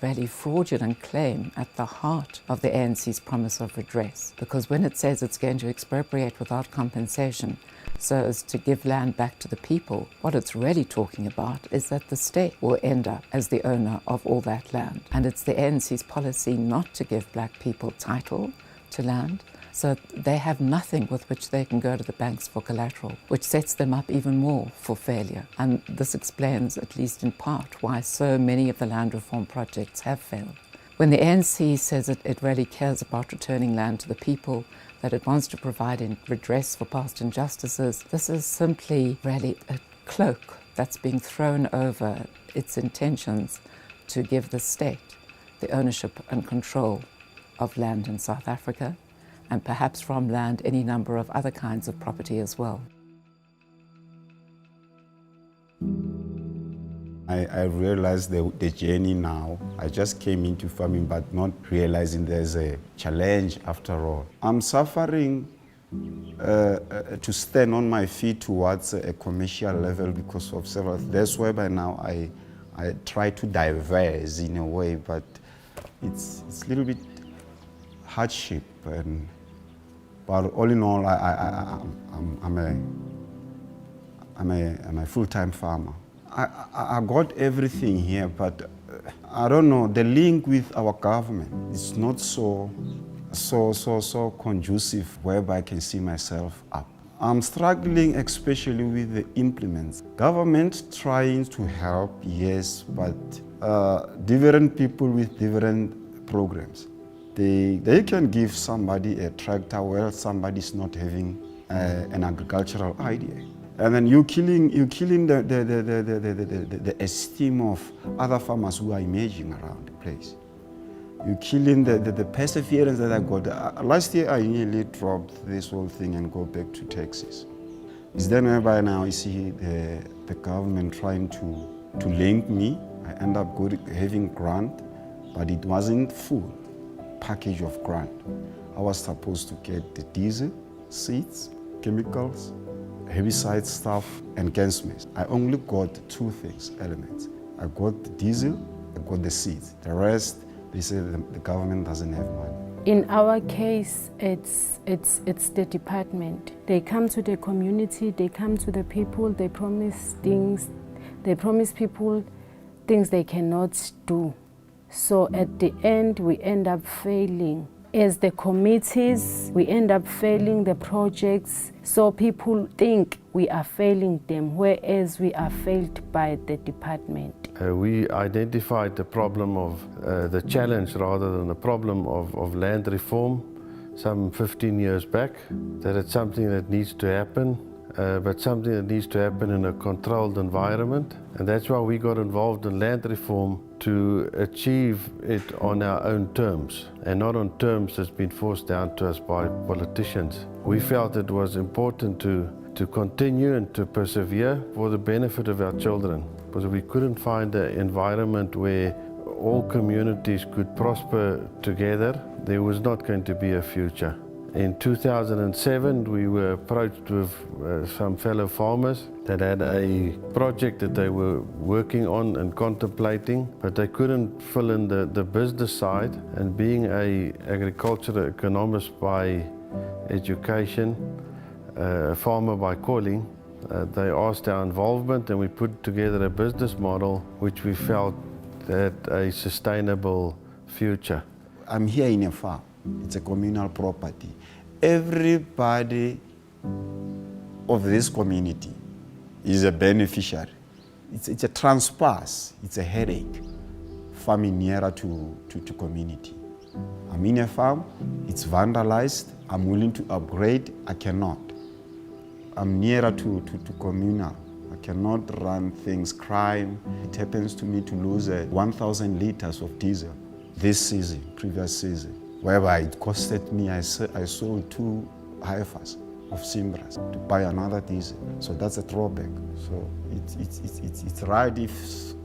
really fraudulent claim at the heart of the ANC's promise of redress. Because when it says it's going to expropriate without compensation so as to give land back to the people, what it's really talking about is that the state will end up as the owner of all that land. And it's the ANC's policy not to give black people title to land, so they have nothing with which they can go to the banks for collateral, which sets them up even more for failure. And this explains, at least in part, why so many of the land reform projects have failed. When the ANC says it really cares about returning land to the people, that it wants to provide redress for past injustices, this is simply really a cloak that's being thrown over its intentions to give the state the ownership and control of land in South Africa, and perhaps from land any number of other kinds of property as well. I realized the journey now. I just came into farming but not realizing there's a challenge after all. I'm suffering to stand on my feet towards a commercial level because of several. That's why by now I try to diverse in a way, but it's a little bit hardship. But all in all, I'm a full-time farmer. I got everything here, but I don't know, the link with our government is not so conducive whereby I can see myself up. I'm struggling especially with the implements. Government trying to help, yes, but different people with different programs. They can give somebody a tractor while somebody's not having an agricultural idea. And then you're killing the esteem of other farmers who are emerging around the place. You're killing the perseverance that I got. Last year I nearly dropped this whole thing and go back to Texas. It's then whereby now you see the government trying to link me. I end up having grant, but it wasn't full package of grant. I was supposed to get the diesel, seeds, chemicals, heavyside stuff, and gunsmiths. I only got two elements. I got the diesel, I got the seeds. The rest, they said the government doesn't have money. In our case, it's the department. They come to the community, they come to the people, they promise things, they promise people things they cannot do. So at the end, we end up failing. As the committees, we end up failing the projects, so people think we are failing them, whereas we are failed by the department. We identified the problem of, the challenge rather than the problem of land reform some 15 years back, that it's something that needs to happen, but something that needs to happen in a controlled environment. And that's why we got involved in land reform, to achieve it on our own terms and not on terms that's been forced down to us by politicians. We felt it was important to continue and to persevere for the benefit of our children, because we couldn't find an environment where all communities could prosper together. There was not going to be a future. In 2007, we were approached with some fellow farmers that had a project that they were working on and contemplating, but they couldn't fill in the business side. And being an agricultural economist by education, a farmer by calling, they asked our involvement, and we put together a business model which we felt had a sustainable future. I'm here in a farm. It's a communal property. Everybody of this community is a beneficiary. It's a trespass, it's a headache, farming nearer to community. I'm in a farm, it's vandalized, I'm willing to upgrade, I cannot. I'm nearer to communal. I cannot run things, crime. It happens to me to lose 1,000 liters of diesel this season, previous season, whereby it costed me, I sold 2 heifers of Simbras to buy another diesel. So that's a drawback. So it's right if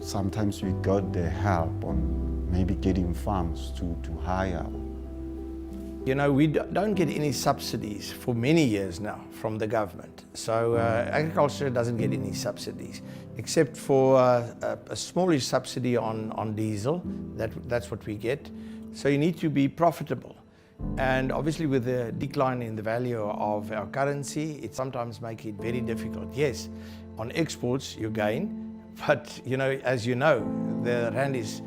sometimes we got the help on maybe getting farms to hire. You know, we don't get any subsidies for many years now from the government. So agriculture doesn't get any subsidies, except for a smallish subsidy on diesel. That's what we get. So you need to be profitable. And obviously with the decline in the value of our currency, it sometimes makes it very difficult. Yes, on exports you gain, but you know, as you know, the rand is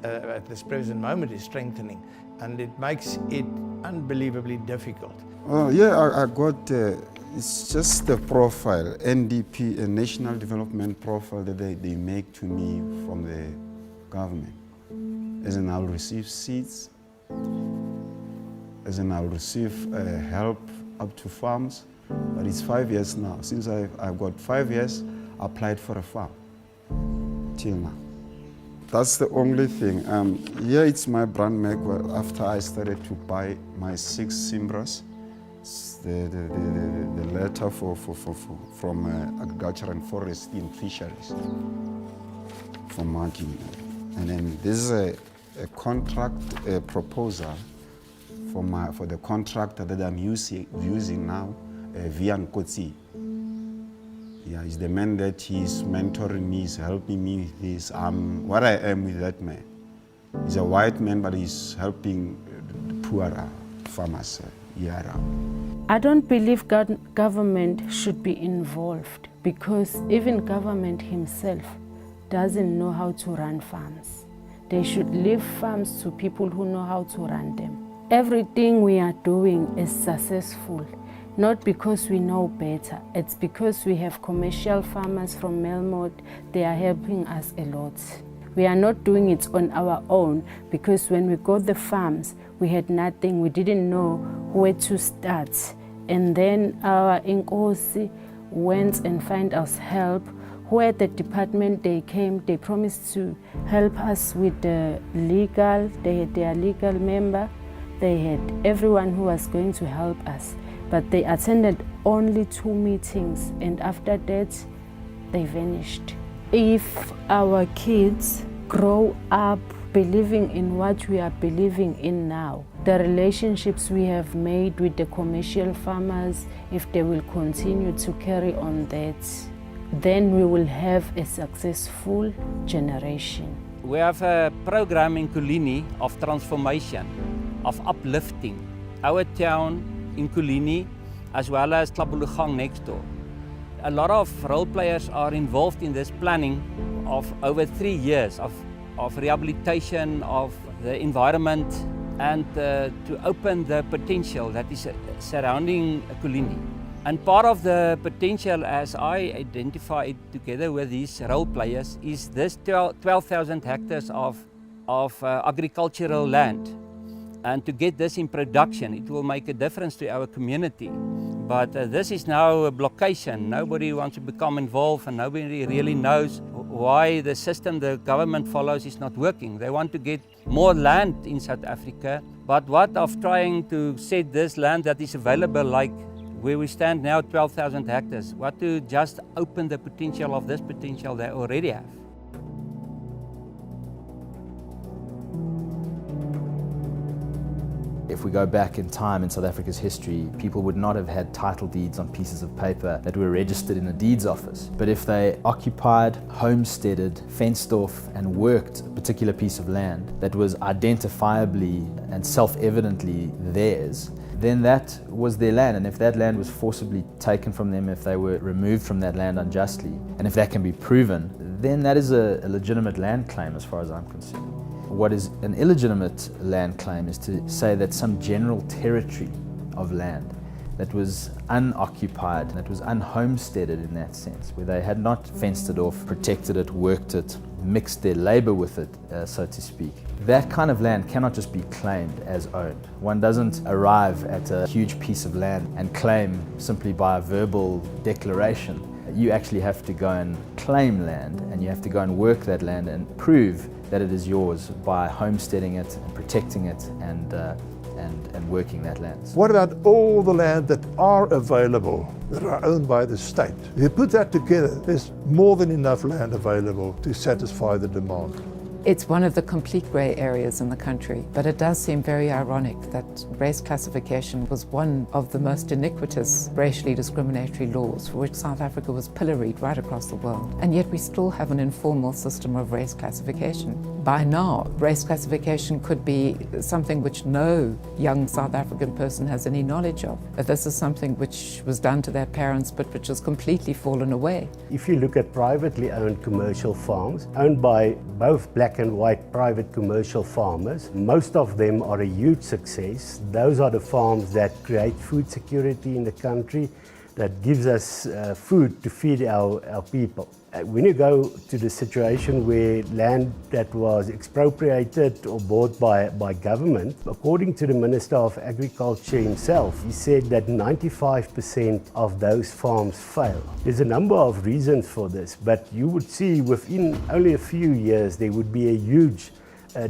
at this present moment is strengthening, and it makes it unbelievably difficult. Yeah, I got, it's just the profile, NDP, a National Development Profile that they make to me from the government. As in I'll receive seeds, as in I'll receive help up to farms, but it's 5 years now. Since I've got 5 years, I applied for a farm, till now. That's the only thing. Yeah, it's my brand maker. After I started to buy my 6 Simbras, the letter from Agriculture and Forestry and Fisheries for marking. And then this is a contract proposal for the contractor that I'm using now, Vian Kotsi. Yeah, he's the man that he's mentoring me, he's helping me with this. I'm what I am with that man. He's a white man, but he's helping the poorer farmers year round. I don't believe government should be involved, because even government himself doesn't know how to run farms. They should leave farms to people who know how to run them. Everything we are doing is successful, not because we know better. It's because we have commercial farmers from Melmot. They are helping us a lot. We are not doing it on our own, because when we got the farms, we had nothing. We didn't know where to start. And then our Inkosi went and found us help. Where the department they came, they promised to help us with the legal. They had their legal member. They had everyone who was going to help us. But they attended only 2 meetings, and after that, they vanished. If our kids grow up believing in what we are believing in now, the relationships we have made with the commercial farmers, if they will continue to carry on that, then we will have a successful generation. We have a program in Kulini of transformation, of uplifting our town in Kulini, as well as Tlabulugang next door. A lot of role players are involved in this planning of over 3 years of rehabilitation of the environment and to open the potential that is surrounding Kulini. And part of the potential, as I identify it together with these role players, is this 12,000 hectares of agricultural land. And to get this in production, it will make a difference to our community. But this is now a blockation. Nobody wants to become involved, and nobody really knows why the system the government follows is not working. They want to get more land in South Africa, but what of trying to set this land that is available, like where we stand now, 12,000 hectares, what to just open the potential of this potential they already have? If we go back in time in South Africa's history, people would not have had title deeds on pieces of paper that were registered in a deeds office. But if they occupied, homesteaded, fenced off and worked a particular piece of land that was identifiably and self-evidently theirs, then that was their land. And if that land was forcibly taken from them, if they were removed from that land unjustly, and if that can be proven, then that is a legitimate land claim as far as I'm concerned. What is an illegitimate land claim is to say that some general territory of land that was unoccupied, that was unhomesteaded in that sense, where they had not fenced it off, protected it, worked it, mixed their labor with it, so to speak. That kind of land cannot just be claimed as owned. One doesn't arrive at a huge piece of land and claim simply by a verbal declaration. You actually have to go and claim land, and you have to go and work that land and prove that it is yours by homesteading it and protecting it and working that land. What about all the land that are available, that are owned by the state? If you put that together, there's more than enough land available to satisfy the demand. It's one of the complete grey areas in the country, but it does seem very ironic that race classification was one of the most iniquitous racially discriminatory laws for which South Africa was pilloried right across the world. And yet we still have an informal system of race classification. By now, race classification could be something which no young South African person has any knowledge of. That this is something which was done to their parents but which has completely fallen away. If you look at privately owned commercial farms, owned by both black and white private commercial farmers, most of them are a huge success. Those are the farms that create food security in the country, that gives us food to feed our people. When you go to the situation where land that was expropriated or bought by government, according to the Minister of Agriculture himself, he said that 95% of those farms fail. There's a number of reasons for this, but you would see within only a few years there would be a huge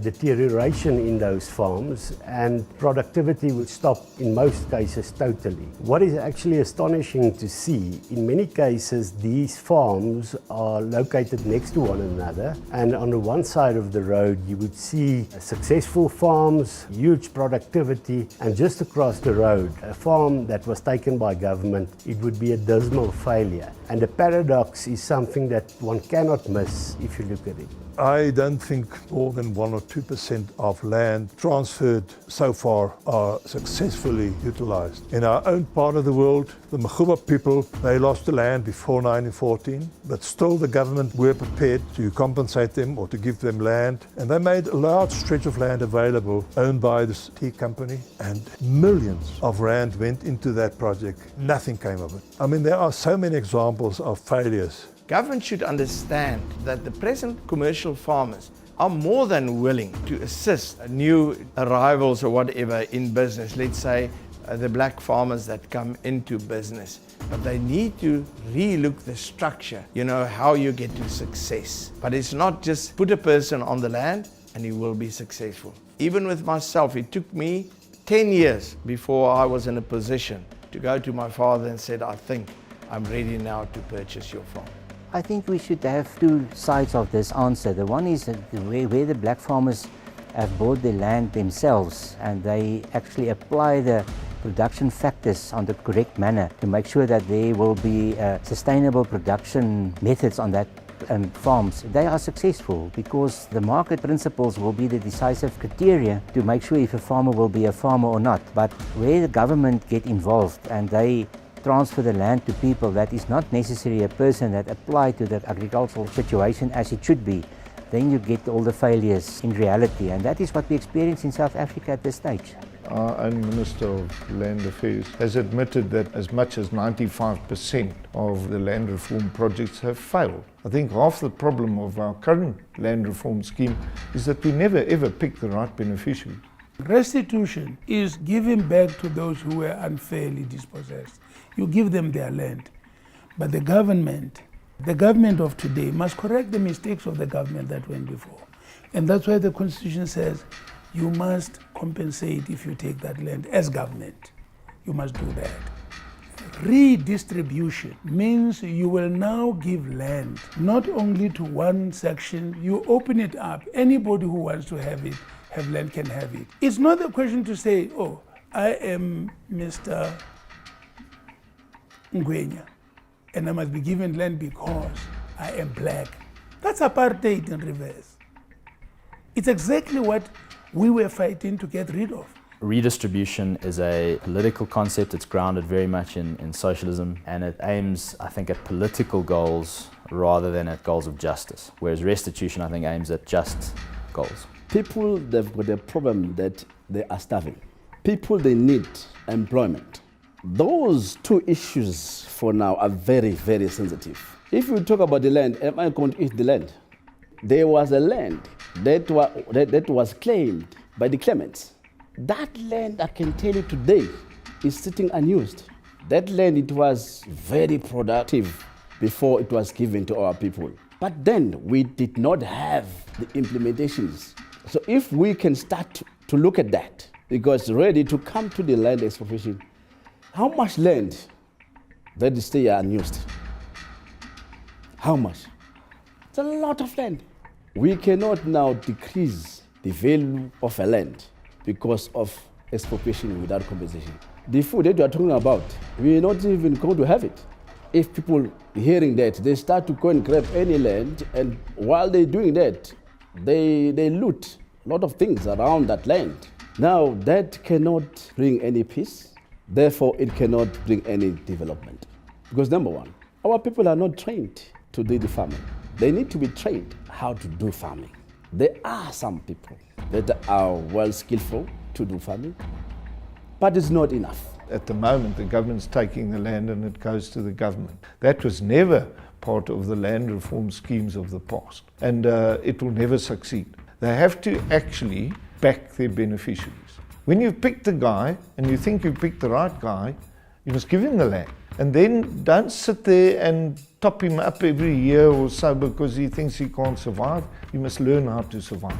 deterioration in those farms, and productivity would stop in most cases totally. What is actually astonishing to see, in many cases these farms are located next to one another, and on the one side of the road you would see successful farms, huge productivity, and just across the road a farm that was taken by government, it would be a dismal failure. And the paradox is something that one cannot miss if you look at it. I don't think more than 1 or 2% of land transferred so far are successfully utilized. In our own part of the world, the Maguba people, they lost the land before 1914, but still the government were prepared to compensate them or to give them land. And they made a large stretch of land available, owned by the tea company, and millions of rand went into that project. Nothing came of it. I mean, there are so many examples of failures. Government should understand that the present commercial farmers are more than willing to assist new arrivals or whatever in business. Let's say the black farmers that come into business. But they need to relook the structure, how you get to success. But it's not just put a person on the land and he will be successful. Even with myself, it took me 10 years before I was in a position to go to my father and said, I think I'm ready now to purchase your farm. I think we should have two sides of this answer. The one is where the black farmers have bought the land themselves and they actually apply the production factors on the correct manner to make sure that there will be sustainable production methods on that farms. They are successful because the market principles will be the decisive criteria to make sure if a farmer will be a farmer or not. But where the government get involved and they transfer the land to people that is not necessarily a person that apply to that agricultural situation as it should be, then you get all the failures in reality, and that is what we experience in South Africa at this stage. Our own Minister of Land Affairs has admitted that as much as 95% of the land reform projects have failed. I think half the problem of our current land reform scheme is that we never ever pick the right beneficiaries. Restitution is giving back to those who were unfairly dispossessed. You give them their land. But the government of today must correct the mistakes of the government that went before. And that's why the Constitution says you must compensate if you take that land as government. You must do that. Redistribution means you will now give land not only to one section, you open it up. Anybody who wants to have it have land can have it. It's not a question to say, oh, I am Mr. Ngwenya, and I must be given land because I am black. That's apartheid in reverse. It's exactly what we were fighting to get rid of. Redistribution is a political concept. It's grounded very much in socialism, and it aims, I think, at political goals rather than at goals of justice. Whereas restitution, I think, aims at just goals. People, they've got a problem that they are starving. People, they need employment. Those two issues for now are very, very sensitive. If we talk about the land, am I going to eat the land? There was a land that was claimed by the claimants. That land, I can tell you today, is sitting unused. That land, it was very productive before it was given to our people. But then we did not have the implementations. So if we can start to look at that, because ready to come to the land expropriation, how much land that is still unused? How much? It's a lot of land. We cannot now decrease the value of a land because of expropriation without compensation. The food that you are talking about, we are not even going to have it. If people hearing that, they start to go and grab any land, and while they're doing that, they loot a lot of things around that land. Now, that cannot bring any peace, therefore it cannot bring any development. Because number one, our people are not trained to do the farming. They need to be trained how to do farming. There are some people that are well skillful to do farming, but it's not enough. At the moment, the government's taking the land and it goes to the government. That was never part of the land reform schemes of the past, and it will never succeed. They have to actually back their beneficiaries. When you've picked the guy and you think you've picked the right guy, you must give him the land. And then don't sit there and top him up every year or so because he thinks he can't survive. You must learn how to survive.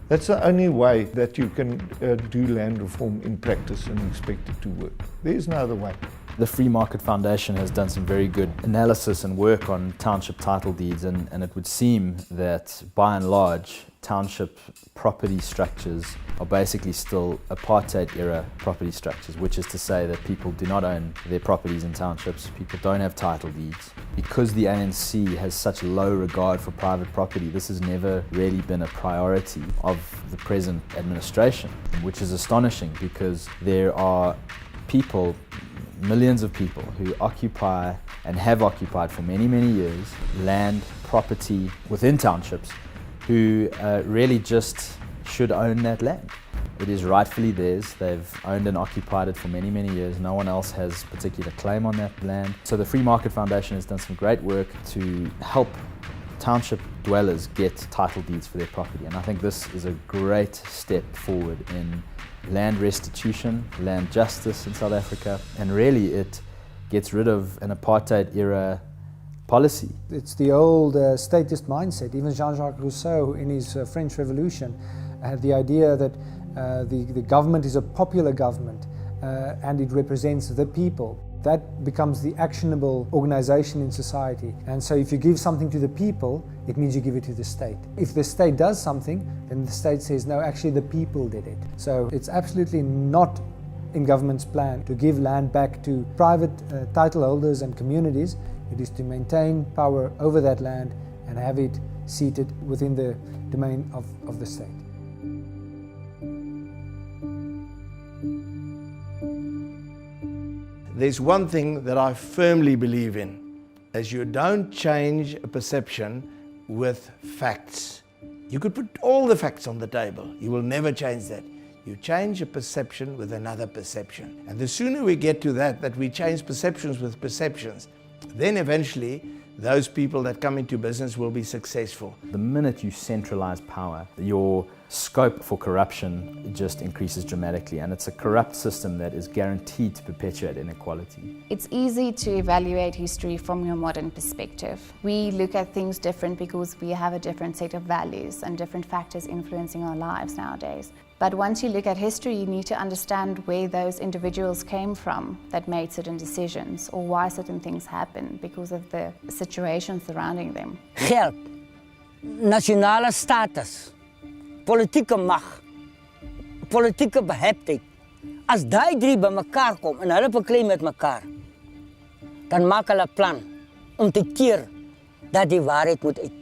That's the only way that you can do land reform in practice and expect it to work. There is no other way. The Free Market Foundation has done some very good analysis and work on township title deeds, and it would seem that by and large, township property structures are basically still apartheid-era property structures, which is to say that people do not own their properties in townships, people don't have title deeds. Because the ANC has such low regard for private property, this has never really been a priority of the present administration, which is astonishing because there are people, millions of people who occupy and have occupied for many, many years land, property within townships who really just should own that land. It is rightfully theirs. They've owned and occupied it for many, many years. No one else has particular claim on that land. So the Free Market Foundation has done some great work to help township dwellers get title deeds for their property. And I think this is a great step forward in land restitution, land justice in South Africa, and really it gets rid of an apartheid-era policy. It's the old statist mindset. Even Jean-Jacques Rousseau in his French Revolution had the idea that the government is a popular government and it represents the people. That becomes the actionable organization in society. And so if you give something to the people, it means you give it to the state. If the state does something, then the state says, no, actually the people did it. So it's absolutely not in government's plan to give land back to private title holders and communities. It is to maintain power over that land and have it seated within the domain of the state. There's one thing that I firmly believe in, is you don't change a perception with facts. You could put all the facts on the table, you will never change that. You change a perception with another perception. And the sooner we get to that we change perceptions with perceptions, then eventually those people that come into business will be successful. The minute you centralize power, your scope for corruption just increases dramatically, and it's a corrupt system that is guaranteed to perpetuate inequality. It's easy to evaluate history from your modern perspective. We look at things different because we have a different set of values and different factors influencing our lives nowadays. But once you look at history, you need to understand where those individuals came from that made certain decisions, or why certain things happen because of the situation surrounding them. Geld, nationale status, politieke macht, politieke beheptheid. As die drie by mekaar kom en hulle beklei met mekaar, dan maak hulle 'n plan om te keer dat die waarheid moet uit.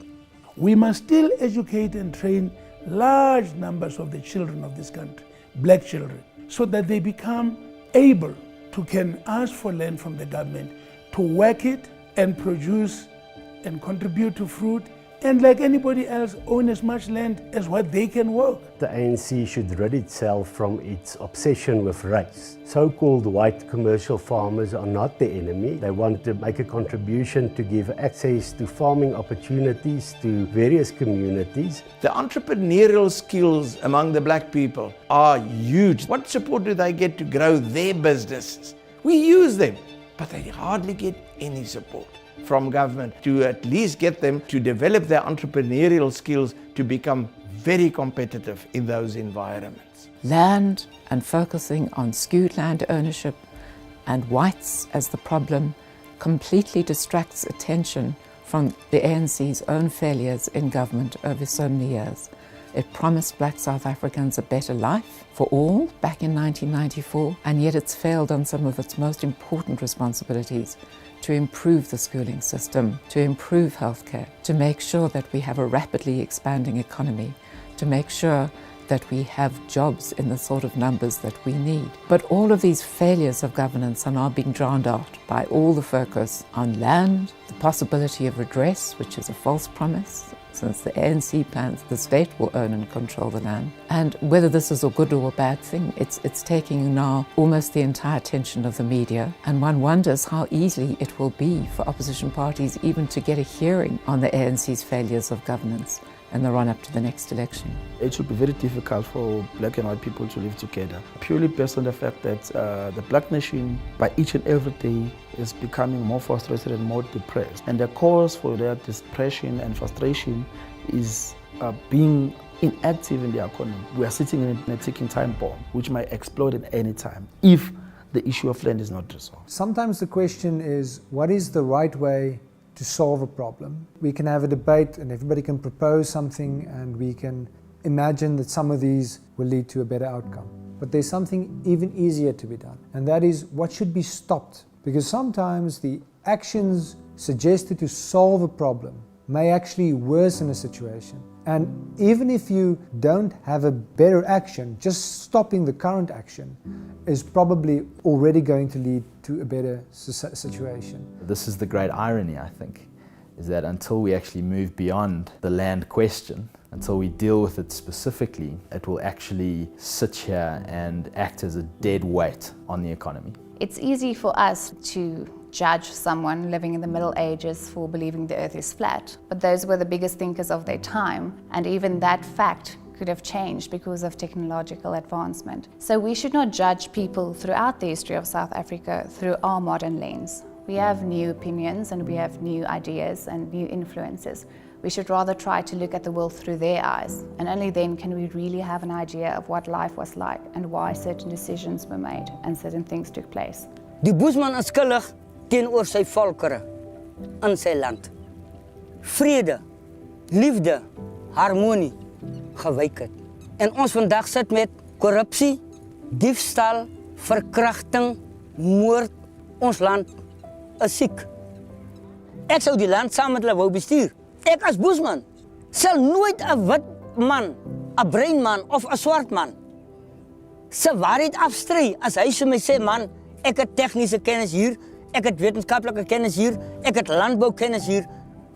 We must still educate and train large numbers of the children of this country, black children, so that they become able to can ask for land from the government, to work it and produce and contribute to fruit, and like anybody else, own as much land as what they can work. The ANC should rid itself from its obsession with race. So-called white commercial farmers are not the enemy. They want to make a contribution to give access to farming opportunities to various communities. The entrepreneurial skills among the black people are huge. What support do they get to grow their businesses? We use them, but they hardly get any support from government to at least get them to develop their entrepreneurial skills to become very competitive in those environments. Land and focusing on skewed land ownership and whites as the problem completely distracts attention from the ANC's own failures in government over so many years. It promised black South Africans a better life for all back in 1994, and yet it's failed on some of its most important responsibilities: to improve the schooling system, to improve healthcare, to make sure that we have a rapidly expanding economy, to make sure that we have jobs in the sort of numbers that we need. But all of these failures of governance are now being drowned out by all the focus on land, the possibility of redress, which is a false promise, since the ANC plans the state will own and control the land. And whether this is a good or a bad thing, it's taking now almost the entire attention of the media, and one wonders how easily it will be for opposition parties even to get a hearing on the ANC's failures of governance in the run-up to the next election. It should be very difficult for black and white people to live together, purely based on the fact that the black nation, by each and every day, is becoming more frustrated and more depressed. And the cause for their depression and frustration is being inactive in the economy. We are sitting in a ticking time bomb, which might explode at any time if the issue of land is not resolved. Sometimes the question is, what is the right way to solve a problem? We can have a debate and everybody can propose something, and we can imagine that some of these will lead to a better outcome. But there's something even easier to be done, and that is what should be stopped. Because sometimes the actions suggested to solve a problem may actually worsen a situation. And even if you don't have a better action, just stopping the current action is probably already going to lead to a better situation. This is the great irony, I think, is that until we actually move beyond the land question, until we deal with it specifically, it will actually sit here and act as a dead weight on the economy. It's easy for us to judge someone living in the Middle Ages for believing the earth is flat, but those were the biggest thinkers of their time, and even that fact could have changed because of technological advancement. So we should not judge people throughout the history of South Africa through our modern lens. We have new opinions and we have new ideas and new influences. We should rather try to look at the world through their eyes, and only then can we really have an idea of what life was like and why certain decisions were made and certain things took place. Die Boesman is skuldig teenoor sy volkere in sy land. Vrede, liefde, harmonie gewyk het. En ons vandag sit met korrupsie, diefstal, verkrachting, moord. Ons land is siek. Ek sou die land saam met hulle wou bestuur. Ek as Boesman sal nooit 'n wit man, 'n bruin man of 'n swart man se waarheid afstry as hy vir my sê, man, ek het tegniese kennis hier, ek het wetenskaplike kennis hier, ek het landboukennis hier.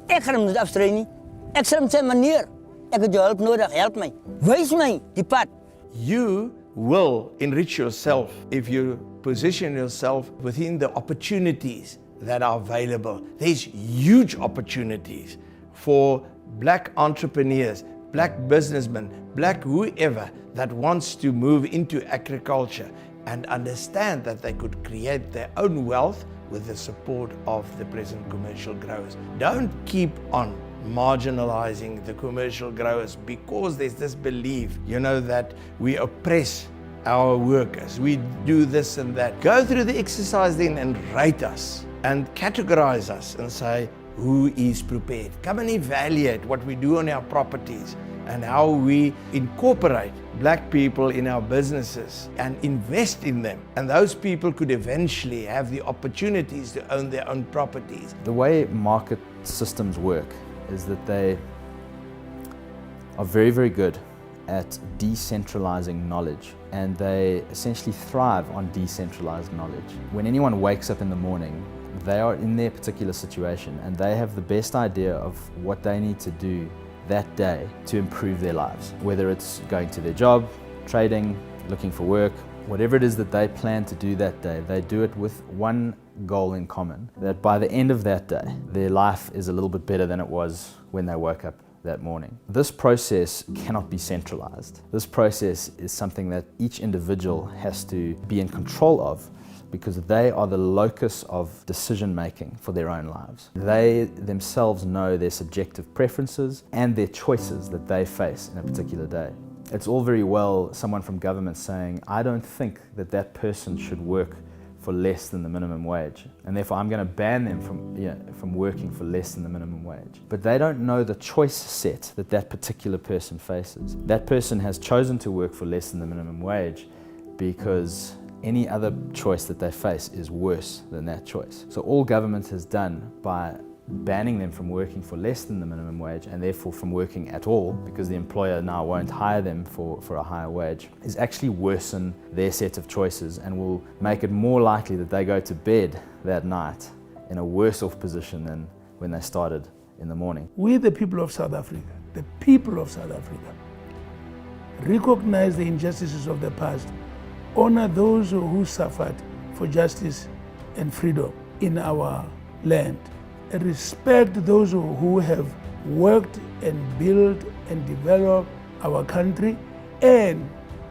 Ek gaan hom nie afstry nie. Ek sê hom sê, meneer, ek het jou hulp nodig, help my. Wys my die pad. You will enrich yourself if you position yourself within the opportunities that are available. There's huge opportunities for black entrepreneurs, black businessmen, black whoever that wants to move into agriculture and understand that they could create their own wealth with the support of the present commercial growers. Don't keep on marginalizing the commercial growers because there's this belief, that we oppress our workers, we do this and that. Go through the exercise then and rate us and categorize us and say, who is prepared? Come and evaluate what we do on our properties and how we incorporate black people in our businesses and invest in them. And those people could eventually have the opportunities to own their own properties. The way market systems work is that they are very, very good at decentralizing knowledge, and they essentially thrive on decentralized knowledge. When anyone wakes up in the morning, they are in their particular situation and they have the best idea of what they need to do that day to improve their lives. Whether it's going to their job, trading, looking for work, whatever it is that they plan to do that day, they do it with one goal in common, that by the end of that day, their life is a little bit better than it was when they woke up that morning. This process cannot be centralized. This process is something that each individual has to be in control of, because they are the locus of decision making for their own lives. They themselves know their subjective preferences and their choices that they face in a particular day. It's all very well someone from government saying, I don't think that that person should work for less than the minimum wage, and therefore I'm going to ban them from working for less than the minimum wage. But they don't know the choice set that that particular person faces. That person has chosen to work for less than the minimum wage because any other choice that they face is worse than that choice. So all government has done by banning them from working for less than the minimum wage, and therefore from working at all, because the employer now won't hire them for a higher wage, is actually worsen their set of choices and will make it more likely that they go to bed that night in a worse off position than when they started in the morning. We, the people of South Africa, recognize the injustices of the past, honor those who suffered for justice and freedom in our land, and respect those who have worked and built and developed our country, and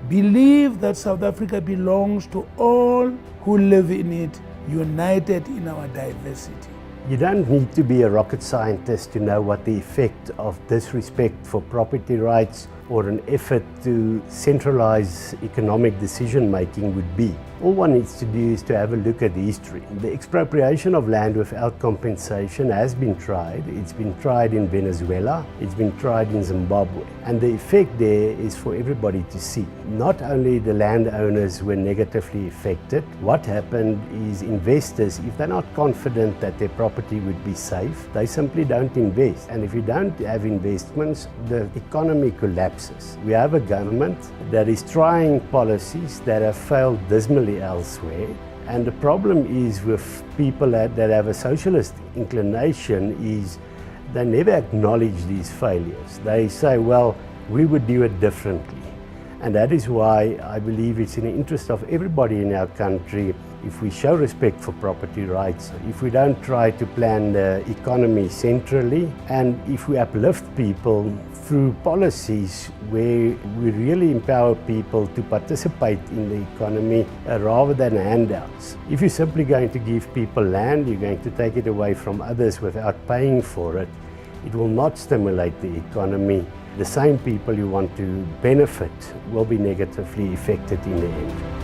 believe that South Africa belongs to all who live in it, united in our diversity. You don't need to be a rocket scientist to know what the effect of disrespect for property rights or an effort to centralize economic decision making would be. All one needs to do is to have a look at history. The expropriation of land without compensation has been tried. It's been tried in Venezuela, it's been tried in Zimbabwe. And the effect there is for everybody to see. Not only the landowners were negatively affected, what happened is investors, if they're not confident that their property would be safe, they simply don't invest. And if you don't have investments, the economy collapses. We have a government that is trying policies that have failed dismally elsewhere, and the problem is with people that have a socialist inclination is they never acknowledge these failures. They say, well, we would do it differently. And that is why I believe it's in the interest of everybody in our country if we show respect for property rights, if we don't try to plan the economy centrally, and if we uplift people through policies where we really empower people to participate in the economy rather than handouts. If you're simply going to give people land, you're going to take it away from others without paying for it, it will not stimulate the economy. The same people you want to benefit will be negatively affected in the end.